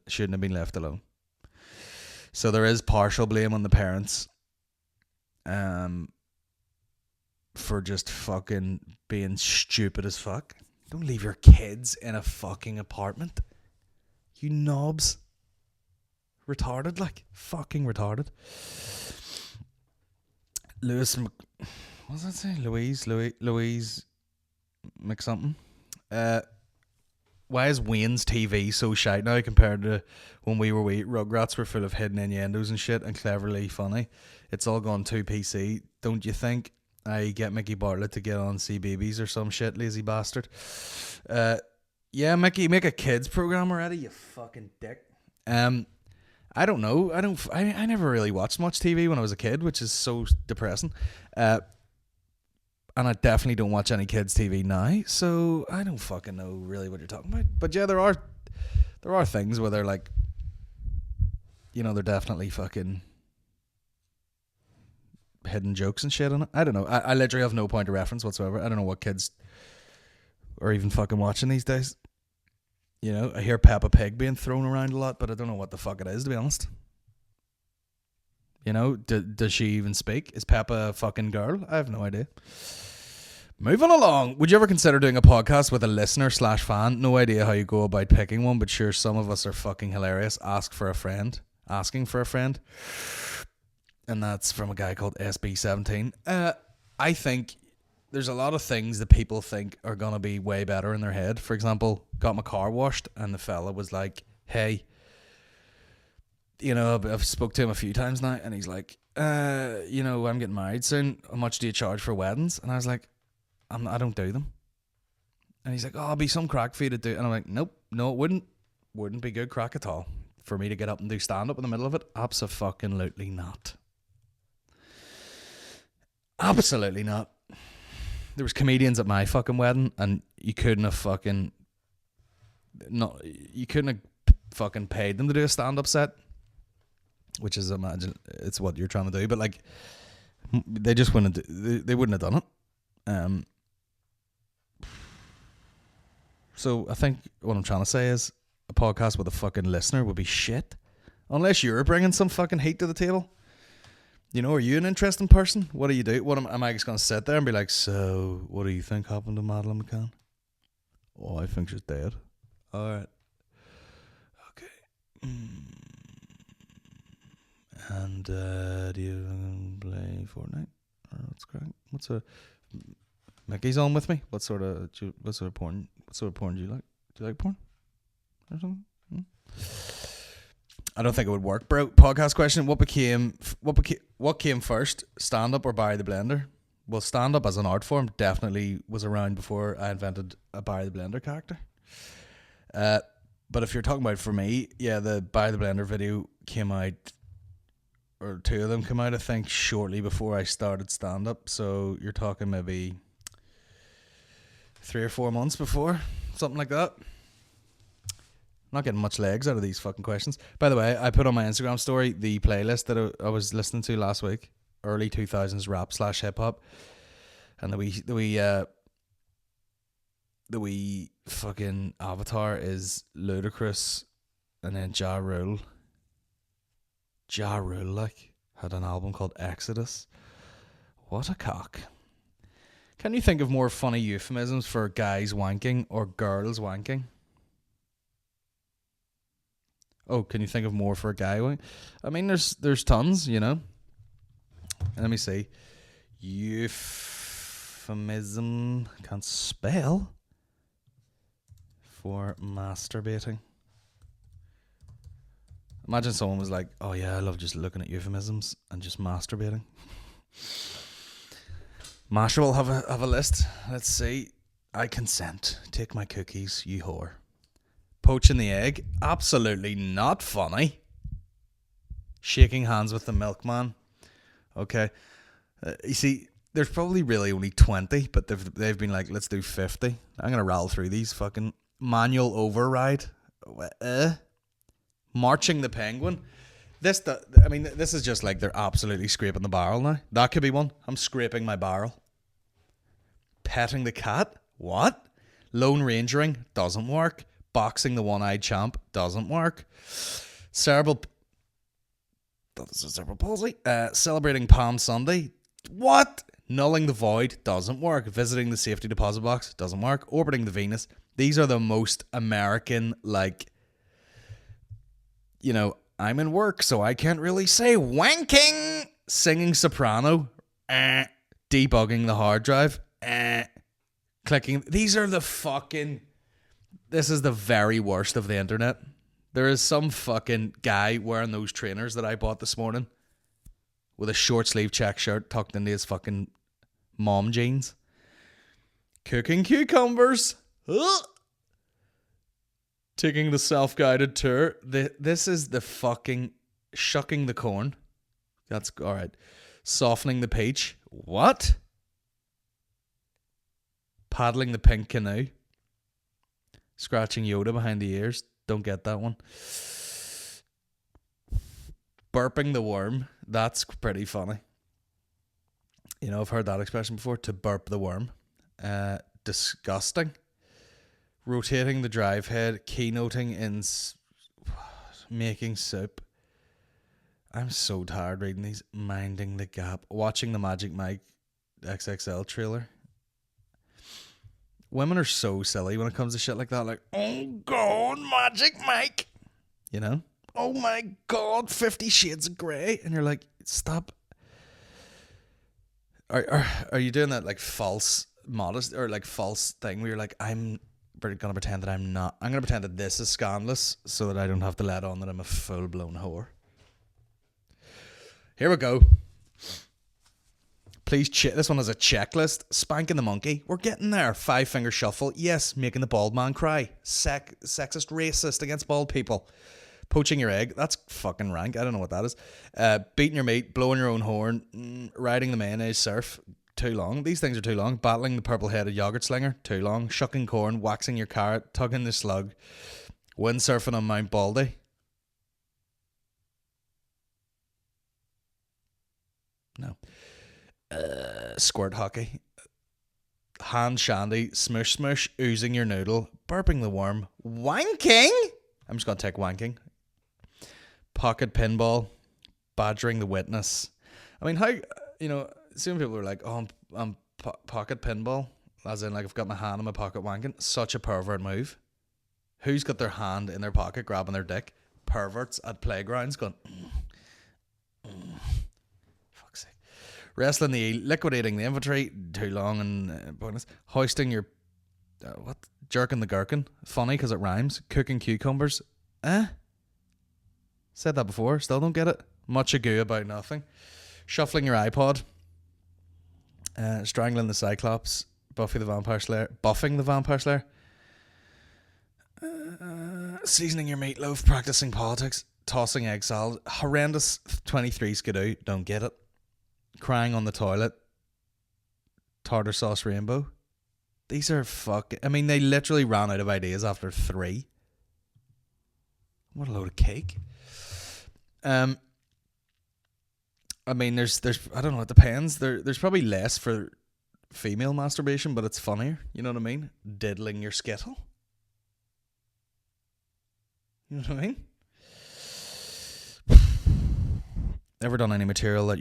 shouldn't have been left alone. So there is partial blame on the parents, for just fucking being stupid as fuck. Don't leave your kids in a fucking apartment. You knobs. Retarded, like. Fucking retarded. What does that say? Louise McSomething. Why is Wayne's TV so shite now compared to when we were wee? Rugrats were full of hidden innuendos and shit and cleverly funny. It's all gone too PC, don't you think? I get Mickey Bartlett to get on CBeebies or some shit, lazy bastard. Yeah, Mickey, make a kids program already, you fucking dick. I don't know. I never really watched much TV when I was a kid, which is so depressing. And I definitely don't watch any kids TV now, so I don't fucking know really what you're talking about. But yeah, there are things where they're like, you know, they're definitely fucking hidden jokes and shit on it. I don't know. I literally have no point of reference whatsoever. I don't know what kids are even fucking watching these days. You know, I hear Peppa Pig being thrown around a lot, but I don't know what the fuck it is, to be honest. You know, does she even speak? Is Peppa a fucking girl? I have no idea. Moving along. Would you ever consider doing a podcast with a listener / fan? No idea how you go about picking one, but sure, some of us are fucking hilarious. Asking for a friend. And that's from a guy called SB17. I think there's a lot of things that people think are going to be way better in their head. For example, got my car washed and the fella was like, hey, you know, I've spoke to him a few times now and he's like, you know, I'm getting married soon. How much do you charge for weddings? And I was like, I don't do them. And he's like, oh, it'll be some crack for you to do. And I'm like, nope, no, it wouldn't be good crack at all for me to get up and do stand-up in the middle of it. Abso-fucking-lutely not. Absolutely not. There was comedians at my fucking wedding, and you couldn't have fucking paid them to do a stand-up set, which is, imagine it's what you're trying to do, but like they just wouldn't. They wouldn't have done it. So I think what I'm trying to say is a podcast with a fucking listener would be shit, unless you're bringing some fucking heat to the table. You know, are you an interesting person? What do you do? What am I just going to sit there and be like, so, what do you think happened to Madeleine McCann? Oh, I think she's dead. Alright. Okay. And, do you play Fortnite? Or what's crack? Mickey's on with me? What sort of porn do you like? Do you like porn? Or something? I don't think it would work, bro. Podcast question: What came first, stand up or Barry the Blender? Well, stand up as an art form definitely was around before I invented a Barry the Blender character. But if you're talking about for me, yeah, the Barry the Blender video came out, or two of them came out, I think, shortly before I started stand up. So you're talking maybe 3 or 4 months before, something like that. Not getting much legs out of these fucking questions. By the way, I put on my Instagram story the playlist that I was listening to last week, early 2000s rap / hip hop, and the wee fucking avatar is Ludacris, and then Ja Rule. Ja Rule, like, had an album called Exodus. What a cock. Can you think of more funny euphemisms for guys wanking or girls wanking? Oh, can you think of more for a guy? I mean, there's tons, you know. Let me see. Euphemism, can't spell, for masturbating. Imagine someone was like, oh yeah, I love just looking at euphemisms and just masturbating. Masha will have a list. Let's see. I consent. Take my cookies, you whore. Poaching the egg, absolutely not funny. Shaking hands with the milkman. Okay. You see, there's probably really only 20, but they've been like, let's do 50. I'm going to rattle through these. Fucking manual override. Marching the penguin. This is just like they're absolutely scraping the barrel now. That could be one. I'm scraping my barrel. Petting the cat. What? Lone Rangering. Doesn't work. Boxing the one-eyed champ doesn't work. Cerebral palsy. Celebrating Palm Sunday. What? Nulling the void doesn't work. Visiting the safety deposit box doesn't work. Orbiting the Venus. These are the most American, like, you know, I'm in work, so I can't really say wanking. Singing soprano. Debugging the hard drive. Clicking. These are the fucking... This is the very worst of the internet. There is some fucking guy wearing those trainers that I bought this morning with a short sleeve check shirt tucked into his fucking mom jeans. Cooking cucumbers. Taking the self-guided tour. This is the fucking shucking the corn. That's all right. Softening the peach. What? Paddling the pink canoe. Scratching Yoda behind the ears. Don't get that one. Burping the worm. That's pretty funny. You know, I've heard that expression before. To burp the worm. Disgusting. Rotating the drive head. Keynoting in making soup. I'm so tired reading these. Minding the gap. Watching the Magic Mike XXL trailer. Women are so silly when it comes to shit like that. Like, oh God, Magic Mike. You know? Oh my God, 50 Shades of Grey. And you're like, stop. Are you doing that like false modest or like false thing where you're like, I'm going to pretend that I'm not. I'm going to pretend that this is scandalous so that I don't have to let on that I'm a full-blown whore. Here we go. Please, this one has a checklist. Spanking the monkey. We're getting there. 5-finger shuffle. Yes, making the bald man cry. Sexist, racist against bald people. Poaching your egg. That's fucking rank. I don't know what that is. Beating your mate. Blowing your own horn. Riding the mayonnaise surf. Too long. These things are too long. Battling the purple-headed yogurt slinger. Too long. Shucking corn. Waxing your carrot. Tugging the slug. Windsurfing on Mount Baldy. No. Squirt hockey. Hand shandy. Smush smush. Oozing your noodle. Burping the worm. Wanking. I'm just going to take wanking. Pocket pinball. Badgering the witness. I mean, how, you know, some people are like, oh, I'm pocket pinball. As in, like, I've got my hand in my pocket wanking. Such a pervert move. Who's got their hand in their pocket grabbing their dick? Perverts at playgrounds going, fuck's sake. Wrestling the eel, liquidating the infantry, too long and bonus. Hoisting your, jerking the gherkin, funny because it rhymes. Cooking cucumbers, said that before, still don't get it. Much ado about nothing. Shuffling your iPod. Strangling the Cyclops. Buffing the Vampire Slayer. Seasoning your meatloaf. Practicing politics. Tossing egg salad. Horrendous 23 skidoo, don't get it. Crying on the toilet. Tartar sauce rainbow. These are fucking... I mean, they literally ran out of ideas after 3. What a load of cake. I mean, there's I don't know, it depends. There's probably less for female masturbation, but it's funnier. You know what I mean? Diddling your skittle. You know what I mean? Ever done any material that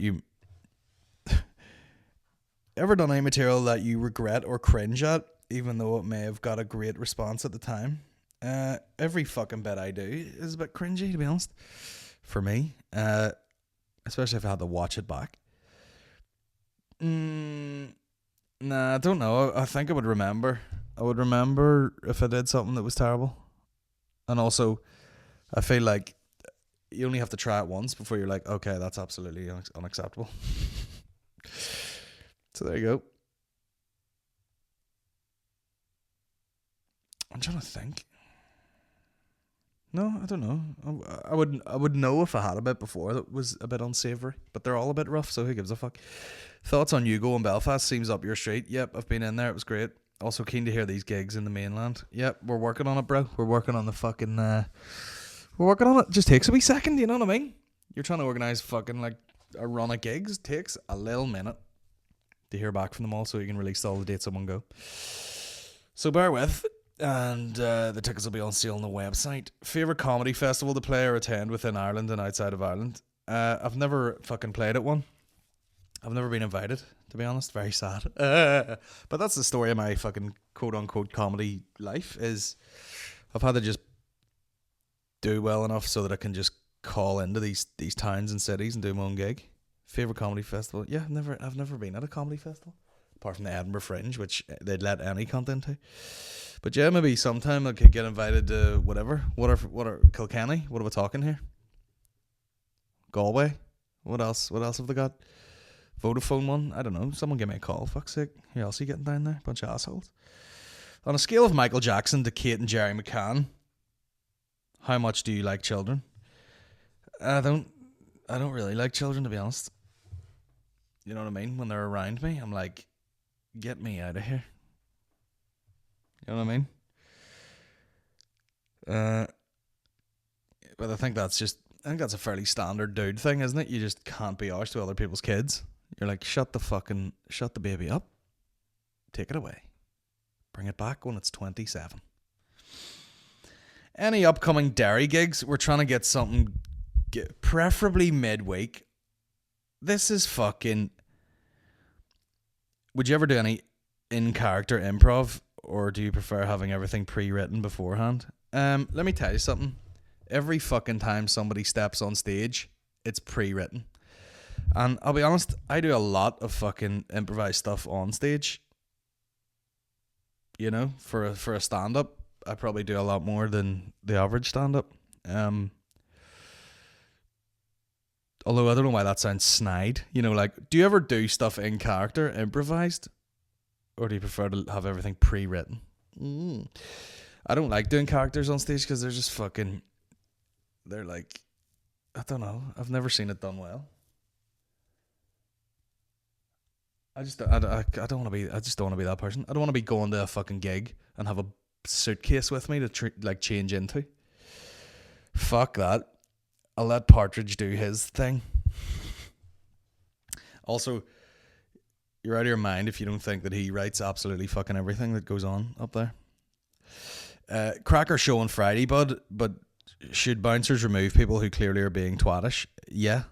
you regret or cringe at, even though it may have got a great response at the time? Every fucking bit I do is a bit cringy, to be honest. For me. Especially if I had to watch it back. Nah, I don't know. I think I would remember. I would remember if I did something that was terrible. And also, I feel like you only have to try it once before you're like, okay, that's absolutely unacceptable. So there you go. I'm trying to think. No, I don't know. I would know if I had a bit before that was a bit unsavoury, but they're all a bit rough, so who gives a fuck? Thoughts on Hugo in Belfast? Seems up your street. Yep, I've been in there. It was great. Also keen to hear these gigs in the mainland. Yep, we're working on it, bro. We're working on the fucking... we're working on it. Just takes a wee second, you know what I mean? You're trying to organise fucking like a run of gigs. Takes a little minute to hear back from them all so you can release all the dates in one go. So bear with. And the tickets will be on sale on the website. Favourite comedy festival to play or attend within Ireland and outside of Ireland? I've never fucking played at one. I've never been invited, to be honest. Very sad. But that's the story of my fucking quote-unquote comedy life, is I've had to just do well enough so that I can just call into these towns and cities and do my own gig. Favorite comedy festival? Yeah, I've never been at a comedy festival apart from the Edinburgh Fringe, which they'd let any cunt into. But yeah, maybe sometime I could get invited to whatever. What are Kilkenny? What are we talking here? Galway? What else? What else have they got? Vodafone one? I don't know. Someone give me a call. Fuck's sake. Who else are you getting down there? Bunch of assholes. On a scale of Michael Jackson to Kate and Jerry McCann, how much do you like children? I don't really like children, to be honest. You know what I mean? When they're around me, I'm like, get me out of here. You know what I mean? But I think that's a fairly standard dude thing, isn't it? You just can't be arsed with other people's kids. You're like, shut the baby up. Take it away. Bring it back when it's 27. Any upcoming dairy gigs? We're trying to get something, preferably midweek. This is fucking... Would you ever do any in-character improv, or do you prefer having everything pre-written beforehand? Let me tell you something. Every fucking time somebody steps on stage, it's pre-written. And I'll be honest, I do a lot of fucking improvised stuff on stage. You know, for a stand-up, I probably do a lot more than the average stand-up. Although I don't know why that sounds snide. You know, like, do you ever do stuff in character, improvised? Or do you prefer to have everything pre-written? I don't like doing characters on stage because they're just fucking... They're like... I don't know. I've never seen it done well. I just don't want to be that person. I don't want to be going to a fucking gig and have a suitcase with me to change into. Fuck that. I'll let Partridge do his thing. Also, you're out of your mind if you don't think that he writes absolutely fucking everything that goes on up there. Cracker show on Friday, bud, but should bouncers remove people who clearly are being twattish? Yeah,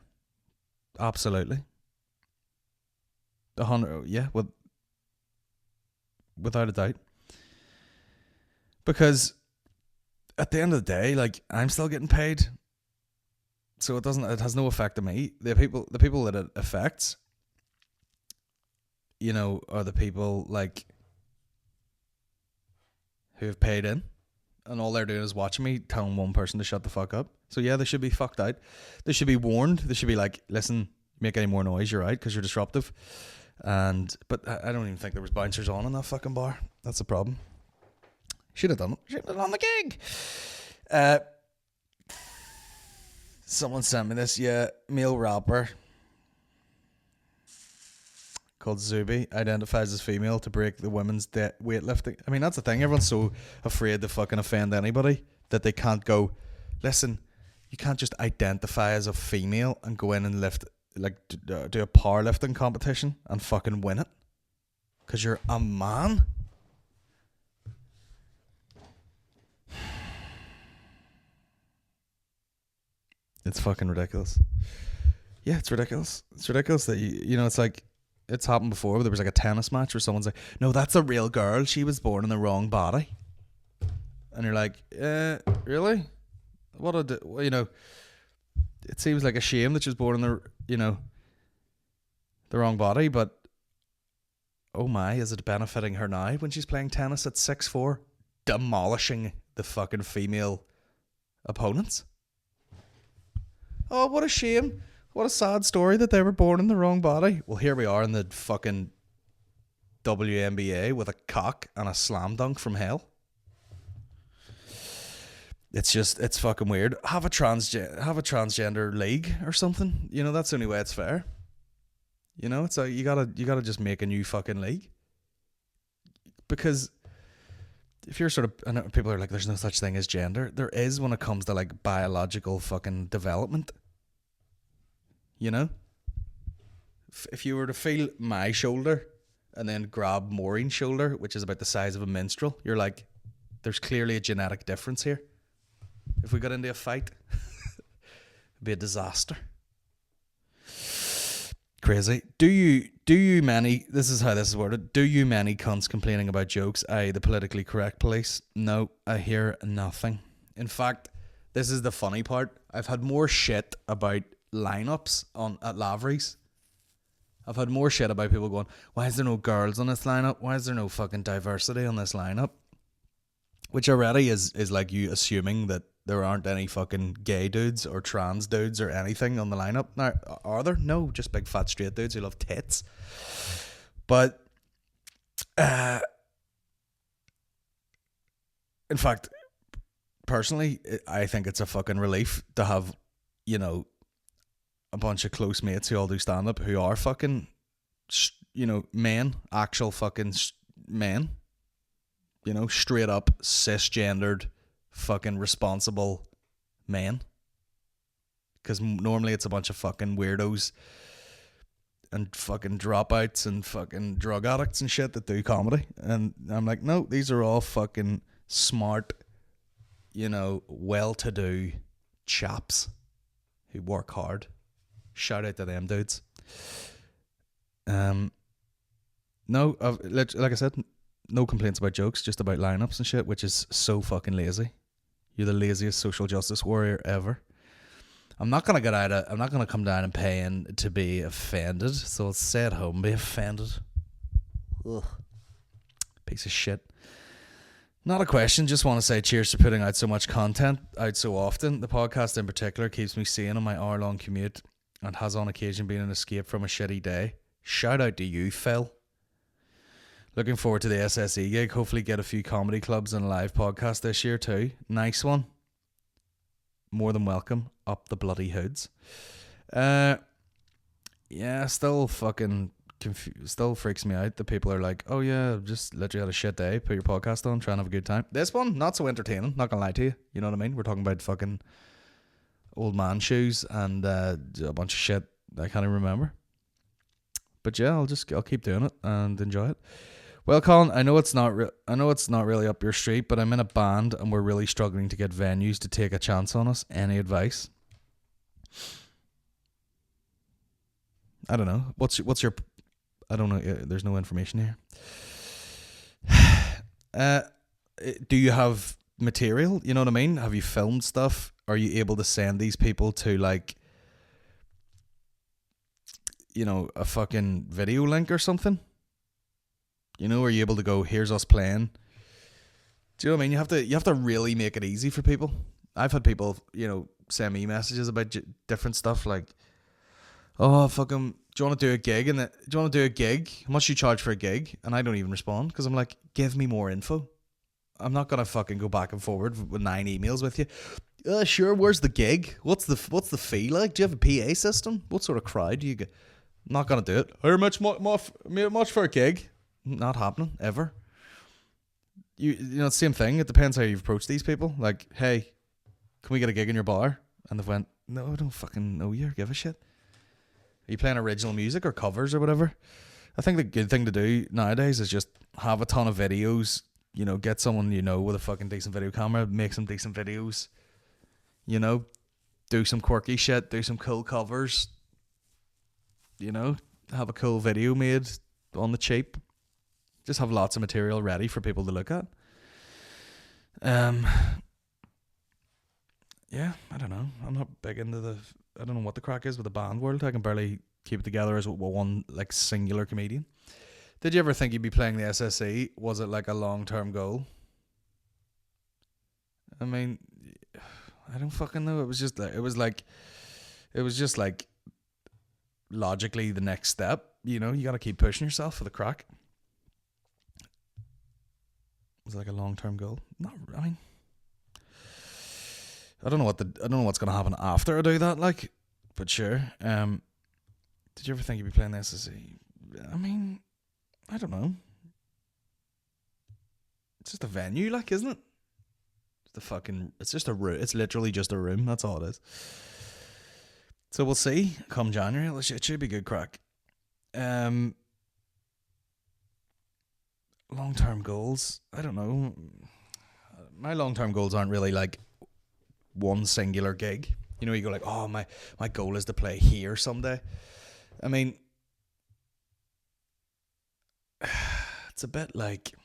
absolutely. 100, yeah, without a doubt. Because at the end of the day, like, I'm still getting paid. So it has no effect on me. The people that it affects, you know, are the people like who have paid in, and all they're doing is watching me telling one person to shut the fuck up. So yeah, they should be fucked out. They should be warned. They should be like, listen, make any more noise, you're out, because you're disruptive. But I don't even think there was bouncers on in that fucking bar. That's the problem. Should have done it. Should have done the gig. Someone sent me this, male rapper called Zuby identifies as female to break the women's weightlifting. I mean, that's the thing. Everyone's so afraid to fucking offend anybody that they can't go, listen, you can't just identify as a female and go in and lift, like, do a powerlifting competition and fucking win it because you're a man. It's fucking ridiculous. Yeah, it's ridiculous. It's ridiculous that you know, it's like, it's happened before where there was like a tennis match where someone's like, no, that's a real girl. She was born in the wrong body. And you're like, really? Well, you know, it seems like a shame that she was born in the, you know, the wrong body, but oh my, is it benefiting her now when she's playing tennis at 6'4", demolishing the fucking female opponents? Oh, what a shame. What a sad story that they were born in the wrong body. Well, here we are in the fucking WNBA with a cock and a slam dunk from hell. It's fucking weird. Have a transgender league or something. You know, that's the only way it's fair. You know, it's like you gotta just make a new fucking league. Because if you're sort of, I know people are like, there's no such thing as gender. There is when it comes to like biological fucking development. You know? If you were to feel my shoulder and then grab Maureen's shoulder, which is about the size of a minstrel, you're like, there's clearly a genetic difference here. If we got into a fight, it'd be a disaster. crazy. Do you many, this is how this is worded, do you many cunts complaining about jokes, i.e. the politically correct police? No, I hear nothing. In fact, this is the funny part. I've had more shit about lineups at Lavery's. I've had more shit about people going, why is there no girls on this lineup? Why is there no fucking diversity on this lineup? Which already is like you assuming that there aren't any fucking gay dudes or trans dudes or anything on the lineup. Now, are there? No, just big fat straight dudes who love tits. But, in fact, personally, I think it's a fucking relief to have, you know, a bunch of close mates who all do stand-up who are fucking, you know, men, actual fucking men. You know, straight up cisgendered fucking responsible men. Because normally it's a bunch of fucking weirdos and fucking dropouts and fucking drug addicts and shit that do comedy. And I'm like, no, these are all fucking smart, you know, well-to-do chaps who work hard. Shout out to them dudes. No, like I said, no complaints about jokes, just about lineups and shit, which is so fucking lazy. You're the laziest social justice warrior ever. I'm not gonna come down and pay in to be offended, so I'll stay at home, be offended. Ugh. Piece of shit. Not a question, just want to say cheers for putting out so much content out so often. The podcast in particular keeps me sane on my hour-long commute and has on occasion been an escape from a shitty day. Shout out to you, Phil. Looking forward to the SSE gig. Hopefully get a few comedy clubs and a live podcast this year too. Nice one. More than welcome. Up the bloody hoods. Yeah, still fucking still freaks me out that people are like, oh yeah, just literally had a shit day, put your podcast on, try and have a good time. This one, not so entertaining, not gonna lie to you. You know what I mean? We're talking about fucking old man shoes and a bunch of shit I can't even remember. But yeah, I'll keep doing it and enjoy it. Well, Colin, I know it's not really up your street, but I'm in a band and we're really struggling to get venues to take a chance on us. Any advice? I don't know. What's your? I don't know. There's no information here. Do you have material? You know what I mean? Have you filmed stuff? Are you able to send these people to like, you know, a fucking video link or something? You know, are you able to go, here's us playing? Do you know what I mean? You have to really make it easy for people. I've had people, you know, send me messages about different stuff like, oh, fucking, do you want to do a gig? And do you want to do a gig? How much do you charge for a gig? And I don't even respond because I'm like, give me more info. I'm not going to fucking go back and forward with 9 emails with you. Sure, where's the gig? What's the fee like? Do you have a PA system? What sort of crowd do you get? I'm not going to do it. How much for a gig? Not happening, ever. You know, same thing. It depends how you approach these people. Like, hey, can we get a gig in your bar? And they've went, no, I don't fucking know you or give a shit. Are you playing original music or covers or whatever? I think the good thing to do nowadays is just have a ton of videos. You know, get someone you know with a fucking decent video camera, make some decent videos. You know, do some quirky shit, do some cool covers. You know, have a cool video made on the cheap. Just have lots of material ready for people to look at. Yeah, I don't know. I'm not big into I don't know what the crack is with the band world. I can barely keep it together as one like singular comedian. Did you ever think you'd be playing the SSE? Was it like a long-term goal? I mean, I don't fucking know. It was just like logically the next step. You know, you got to keep pushing yourself for the crack. It was like a long-term goal. I mean, I don't know what's gonna happen after I do that. Like, but sure. Did you ever think you'd be playing the SSE? I mean, I don't know. It's just a venue, like, isn't it? It's just a room. It's literally just a room. That's all it is. So we'll see. Come January, it should be good crack. Long-term goals. I don't know. My long-term goals aren't really like one singular gig. You know, you go like, oh, my goal is to play here someday. I mean, it's a bit like, you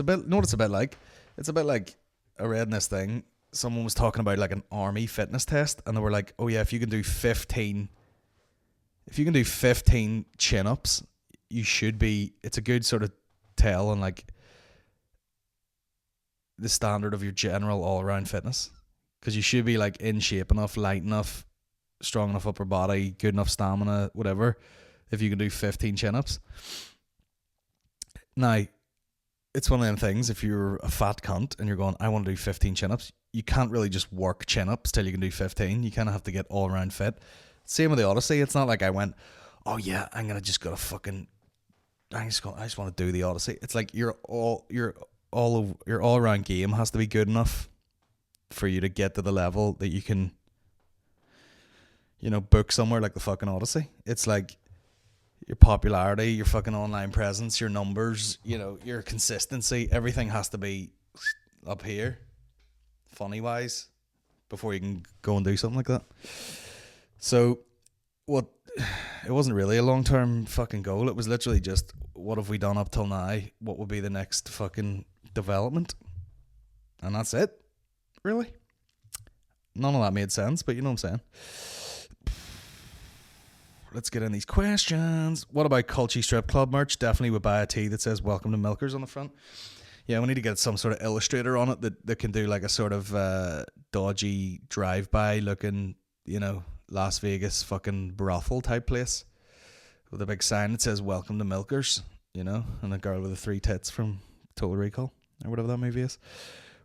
know what it's a bit like? It's a bit like, I read in this thing, someone was talking about like an army fitness test, and they were like, oh yeah, if you can do 15 chin-ups, you should be, it's a good sort of tell on like the standard of your general all-around fitness, because you should be like in shape enough, light enough, strong enough upper body, good enough stamina, whatever, if you can do 15 chin-ups. Now, it's one of them things, if you're a fat cunt and you're going, I want to do 15 chin-ups, you can't really just work chin-ups till you can do 15. You kind of have to get all-around fit. Same with the Odyssey. It's not like I went, oh yeah, I just want to do the Odyssey. It's like your all-around game has to be good enough for you to get to the level that you can, book somewhere like the fucking Odyssey. It's like your popularity, your fucking online presence, your numbers, your consistency, everything has to be up here, funny wise, before you can go and do something like that. So it wasn't really a long-term fucking goal. It was literally just, what have we done up till now? What would be the next fucking development? And that's it, really. None of that made sense, but you know what I'm saying. Let's get in these questions. What about Culture Strip Club merch? Definitely would buy a tee that says "Welcome to Milkers" on the front. Yeah, we need to get some sort of illustrator on it that can do like a sort of dodgy drive-by looking, Las Vegas fucking brothel type place with a big sign that says "Welcome to Milkers," and a girl with the 3 tits from Total Recall or whatever that movie is.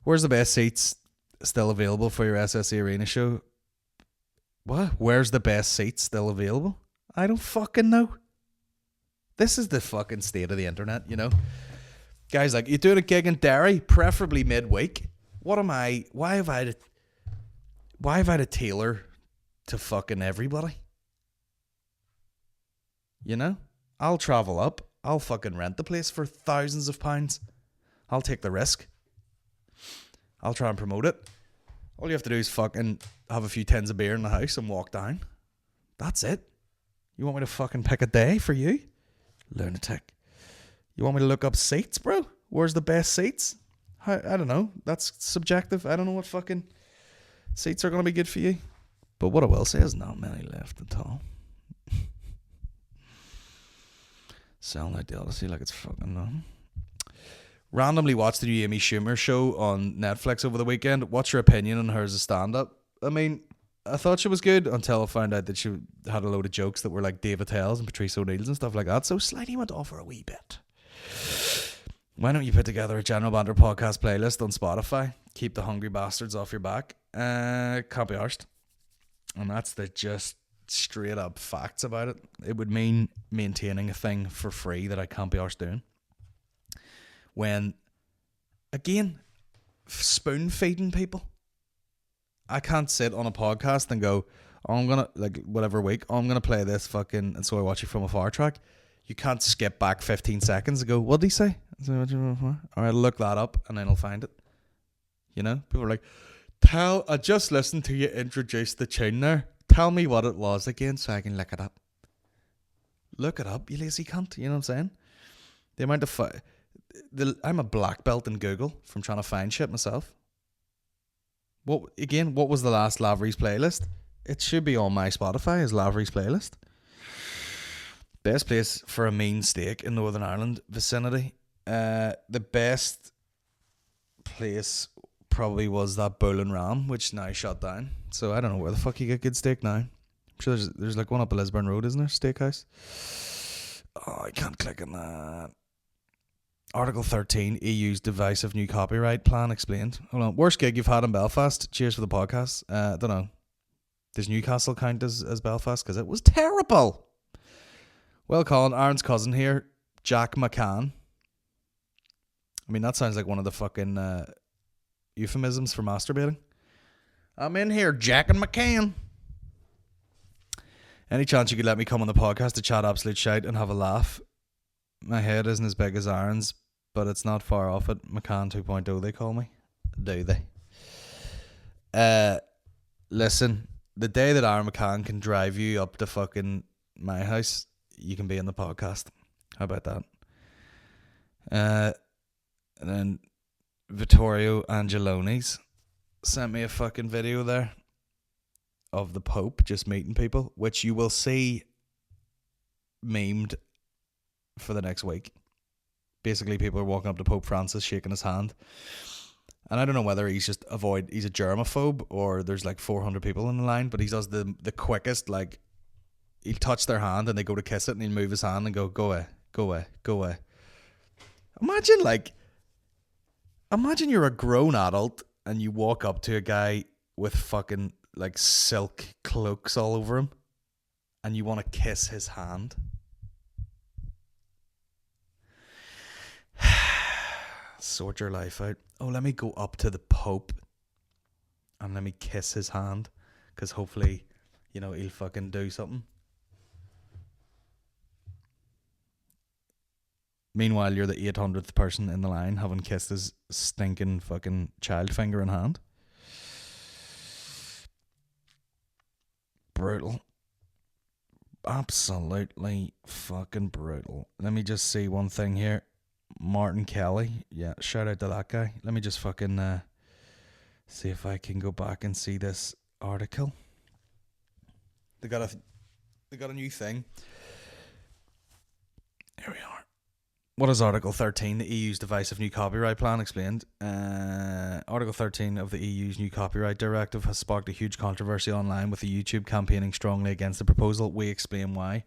Where's the best seats still available for your SSE Arena show? What? Where's the best seats still available? I don't fucking know. This is the fucking state of the internet, Guys, like, you're doing a gig in Derry, preferably midweek. Why have I to tailor to fucking everybody? I'll travel up. I'll fucking rent the place for thousands of pounds. I'll take the risk. I'll try and promote it. All you have to do is fucking have a few tins of beer in the house and walk down. That's it. You want me to fucking pick a day for you? Lunatic. You want me to look up seats, bro? Where's the best seats? I don't know. That's subjective. I don't know what fucking seats are going to be good for you. But what I will say is not many left at all. Sound like the Odyssey like it's fucking nothing. Randomly watched the new Amy Schumer show on Netflix over the weekend. What's your opinion on her as a stand-up? I mean, I thought she was good until I found out that she had a load of jokes that were like Dave Attell's and Patrice O'Neill's and stuff like that. So slightly went off her a wee bit. Why don't you put together a General Banter Podcast playlist on Spotify? Keep the hungry bastards off your back. Can't be arsed. And that's the just straight up facts about it. It would mean maintaining a thing for free that I can't be arsed doing. When, again, spoon feeding people. I can't sit on a podcast and go, oh, I'm going to, like, whatever week, oh, I'm going to play this fucking And So I Watch You From Afar track. You can't skip back 15 seconds and go, what did he say? All right, look that up and then I'll find it. People are like, I just listened to you introduce the tune there. Tell me what it was again so I can look it up. Look it up, you lazy cunt. You know what I'm saying? The amount of I'm a black belt in Google from trying to find shit myself. What was the last Lavery's playlist? It should be on my Spotify as Lavery's playlist. Best place for a mean steak in Northern Ireland vicinity. The best place probably was that Bull and Ram, which now shut down. So I don't know where the fuck you get good steak now. I'm sure there's like one up at Lisburn Road, isn't there? Steakhouse. Oh, I can't click on that. Article 13, EU's divisive new copyright plan explained. Hold on. Worst gig you've had in Belfast? Cheers for the podcast. Don't know. Does Newcastle count as Belfast? Because it was terrible. Well, Colin, Aaron's cousin here, Jack McCann. I mean, that sounds like one of the fucking euphemisms for masturbating. I'm in here, Jack and McCann. Any chance you could let me come on the podcast to chat absolute shite and have a laugh? My head isn't as big as Aaron's, but it's not far off it. McCann 2.0 they call me. Do they? Listen, the day that Aaron McCann can drive you up to fucking my house, you can be in the podcast. How about that? And then Vittorio Angeloni's sent me a fucking video there of the Pope just meeting people, which you will see memed for the next week. Basically, people are walking up to Pope Francis, shaking his hand. And I don't know whether he's a germaphobe or there's like 400 people in the line, but he does the quickest, like, he'll touch their hand and they go to kiss it and he'll move his hand and go away, go away, go away. Imagine you're a grown adult and you walk up to a guy with fucking like silk cloaks all over him and you want to kiss his hand. Sort your life out. Oh, let me go up to the Pope and let me kiss his hand, because hopefully, he'll fucking do something. Meanwhile, you're the 800th person in the line having kissed his stinking fucking child finger in hand. Brutal. Absolutely fucking brutal. Let me just see one thing here. Martin Kelly. Yeah, shout out to that guy. Let me just fucking see if I can go back and see this article. They got a new thing. Here we are. What is Article 13, the EU's divisive new copyright plan, explained? Article 13 of the EU's new copyright directive has sparked a huge controversy online, with the YouTube campaigning strongly against the proposal. We explain why.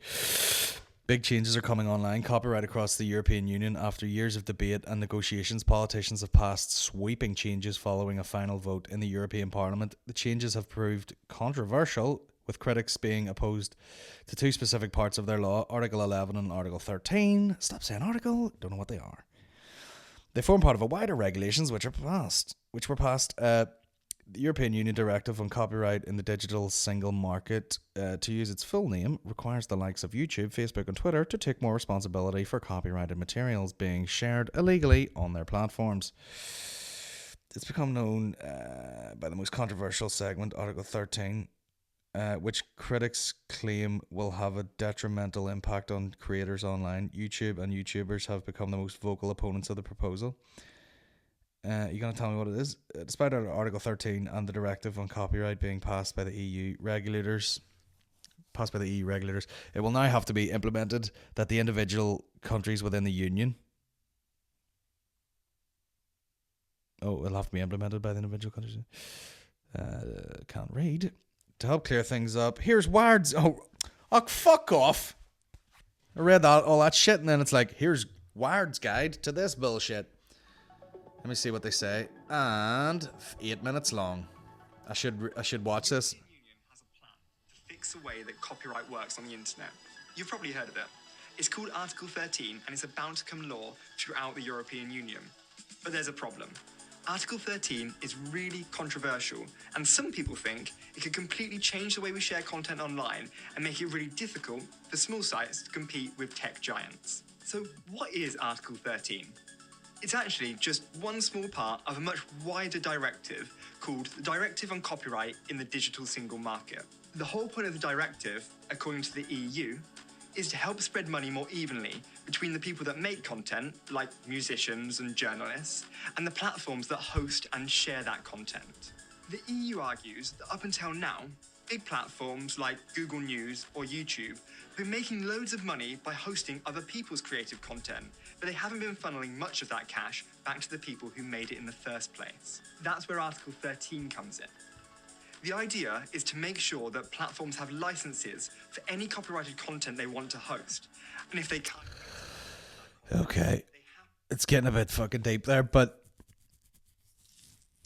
Big changes are coming online copyright across the European Union. After years of debate and negotiations, politicians have passed sweeping changes following a final vote in the European Parliament. The changes have proved controversial, with critics being opposed to two specific parts of their law, Article 11 and Article 13. Stop saying article, don't know what they are. They form part of a wider regulations which were passed. The European Union Directive on Copyright in the Digital Single Market, to use its full name, requires the likes of YouTube, Facebook and Twitter to take more responsibility for copyrighted materials being shared illegally on their platforms. It's become known by the most controversial segment, Article 13, which critics claim will have a detrimental impact on creators online. YouTube and YouTubers have become the most vocal opponents of the proposal. You going to tell me what it is? Despite Article 13 and the Directive on Copyright being passed by the EU regulators, it will now have to be implemented that the individual countries within the Union. Oh, it'll have to be implemented by the individual countries. Can't read. To help clear things up, here's Wired's. Oh, fuck off. I read all that shit, and then it's like, here's Wired's guide to this bullshit. Let me see what they say. And 8 minutes long. I should watch this. The European Union has a plan to fix the way that copyright works on the internet. You've probably heard of it. It's called Article 13, and it's about to become law throughout the European Union. But there's a problem. Article 13 is really controversial, and some people think it could completely change the way we share content online and make it really difficult for small sites to compete with tech giants. So what is Article 13? It's actually just one small part of a much wider directive called the Directive on Copyright in the Digital Single Market. The whole point of the directive, according to the EU, is to help spread money more evenly between the people that make content, like musicians and journalists, and the platforms that host and share that content. The EU argues that up until now, big platforms like Google News or YouTube have been making loads of money by hosting other people's creative content, but they haven't been funneling much of that cash back to the people who made it in the first place. That's where Article 13 comes in. The idea is to make sure that platforms have licenses for any copyrighted content they want to host. And if they can't... Okay. It's getting a bit fucking deep there, but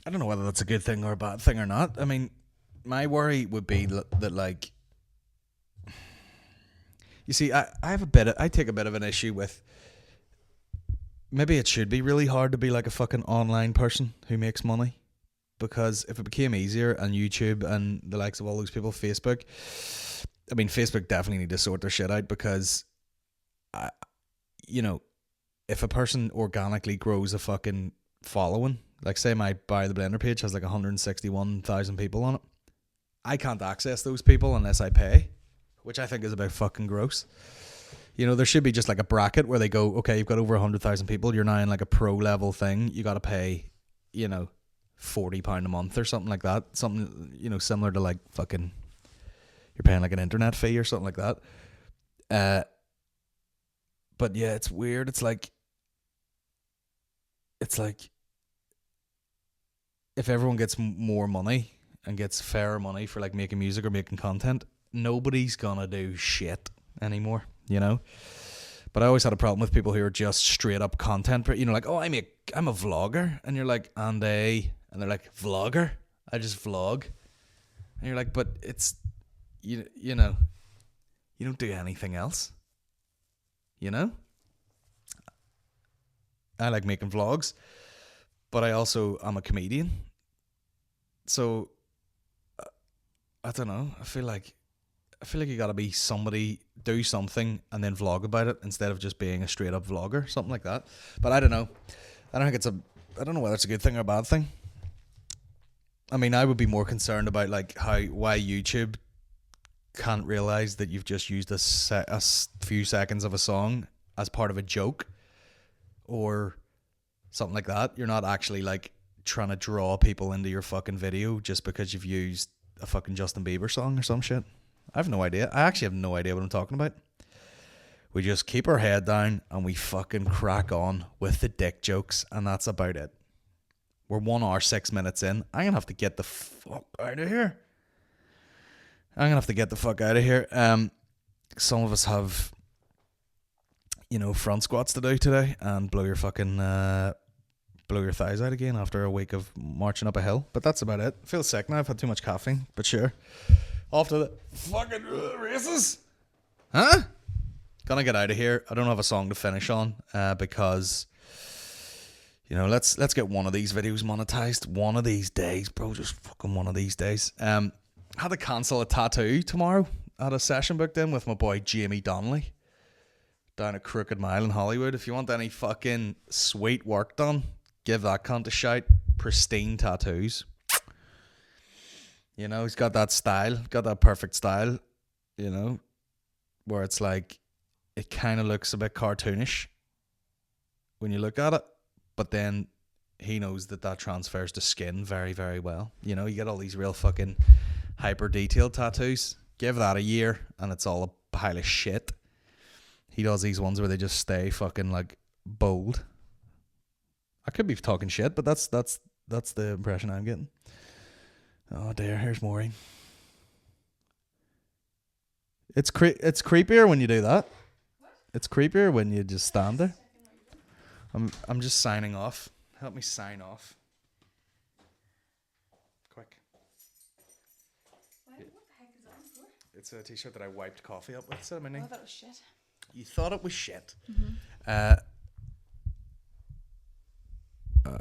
I don't know whether that's a good thing or a bad thing or not. I mean, my worry would be that like... You see, I take a bit of an issue with... Maybe it should be really hard to be like a fucking online person who makes money. Because if it became easier and YouTube and the likes of all those people, Facebook definitely need to sort their shit out, because, if a person organically grows a fucking following, like say my Buy the Blender page has like 161,000 people on it, I can't access those people unless I pay, which I think is about fucking gross. You know, there should be just like a bracket where they go, okay, you've got over 100,000 people. You're now in like a pro level thing. You got to pay, you know, £40 a month or something like that. Something, you know, similar to like fucking, you're paying like an internet fee or something like that. But yeah, it's weird. It's like if everyone gets more money and gets fairer money for like making music or making content, nobody's gonna do shit anymore, you know. But I always had a problem with people who are just straight up content, you know, like, oh, I'm a vlogger, and you're like, and they're like, vlogger? I just vlog. And you're like, but it's, you know, you don't do anything else, you know. I like making vlogs, but I also am a comedian. So I don't know. I feel like you gotta be somebody, do something, and then vlog about it instead of just being a straight up vlogger, something like that. But I don't know. I don't know whether it's a good thing or a bad thing. I mean, I would be more concerned about like why YouTube can't realize that you've just used a few seconds of a song as part of a joke or something like that. You're not actually like trying to draw people into your fucking video just because you've used a fucking Justin Bieber song or some shit. I have no idea. I actually have no idea what I'm talking about. We just keep our head down and we fucking crack on with the dick jokes, and that's about it. We're 1 hour, 6 minutes in. I'm gonna have to get the fuck out of here. Some of us have, you know, front squats to do today and blow your thighs out again after a week of marching up a hill. But that's about it. I feel sick now. I've had too much caffeine. But sure. Off to the fucking races. Huh? Gonna get out of here. I don't have a song to finish on because, you know, let's get one of these videos monetized one of these days, bro. Just fucking one of these days. Had to cancel a tattoo tomorrow. I had a session booked in with my boy Jamie Donnelly down at Crooked Mile in Hollywood. If you want any fucking sweet work done, give that cunt a shout. Pristine tattoos. You know, he's got that style, got that perfect style, you know, where it's like, it kind of looks a bit cartoonish when you look at it, but then he knows that transfers to skin very, very well. You know, you get all these real fucking hyper detailed tattoos. Give that a year and it's all a pile of shit. He does these ones where they just stay fucking like bold. I could be talking shit, but that's the impression I'm getting. Oh dear, here's Maureen. It's creepier when you do that. What? It's creepier when you just stand there. I'm just signing off. Help me sign off. Quick. What the heck is that on for? It's a t-shirt that I wiped coffee up with. So many. Oh, that was shit. You thought it was shit. Mm-hmm.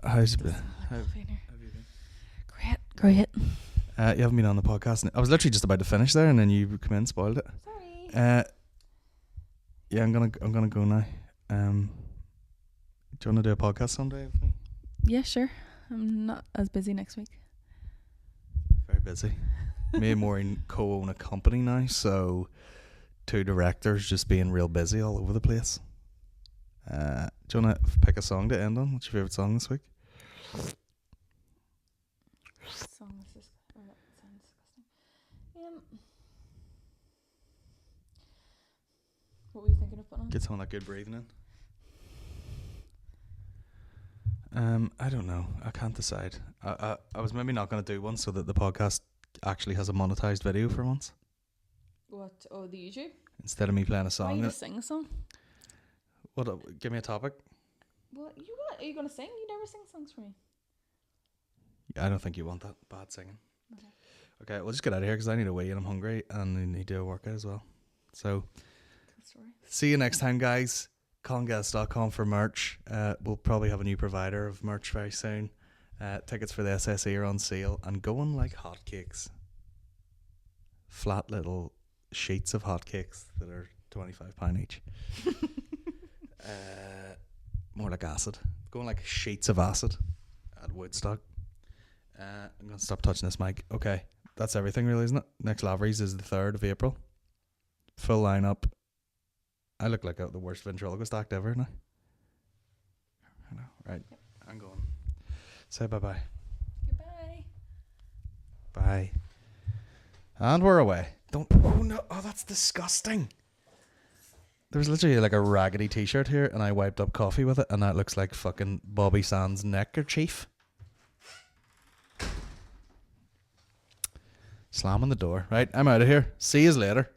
How's it been? Have you been? You Great. haven't been on the podcast. I was literally just about to finish there, and then you come in and spoiled it. Sorry. Yeah, I'm gonna go now. Do you want to do a podcast someday with me? Yeah, sure. I'm not as busy next week. Very busy. Me and Maureen co-own a company now, so 2 directors just being real busy all over the place. Do you want to pick a song to end on? What's your favourite song this week? Song this is that sounds disgusting. What were you thinking of putting on? Get some of that good breathing in. I don't know. I can't decide. I was maybe not going to do one so that the podcast actually has a monetized video for once. What? Oh, the YouTube? Instead of me playing a Why song. don't you just sing a song? What? Give me a topic. What? Are you going to sing? You never sing songs for me. I don't think you want that bad singing. Okay, we'll just get out of here because I need a wee and I'm hungry and I need to do a workout as well. So, see you next time, guys. ColinGeddis.com for merch. We'll probably have a new provider of merch very soon. Tickets for the SSE are on sale and going like hotcakes. Flat little sheets of hotcakes that are £25 each. More like acid. Going like sheets of acid at Woodstock. I'm going to stop touching this mic. Okay, that's everything really, isn't it? Next Lavery's is the 3rd of April. Full lineup. I look like the worst ventriloquist act ever now. I know, right? Yep. I'm going. Say bye-bye. Goodbye. Bye. And we're away. Don't. Oh no! Oh, that's disgusting. There was literally like a raggedy t-shirt here, and I wiped up coffee with it, and that looks like fucking Bobby Sands' neckerchief. Slamming the door. Right, I'm out of here. See yous later.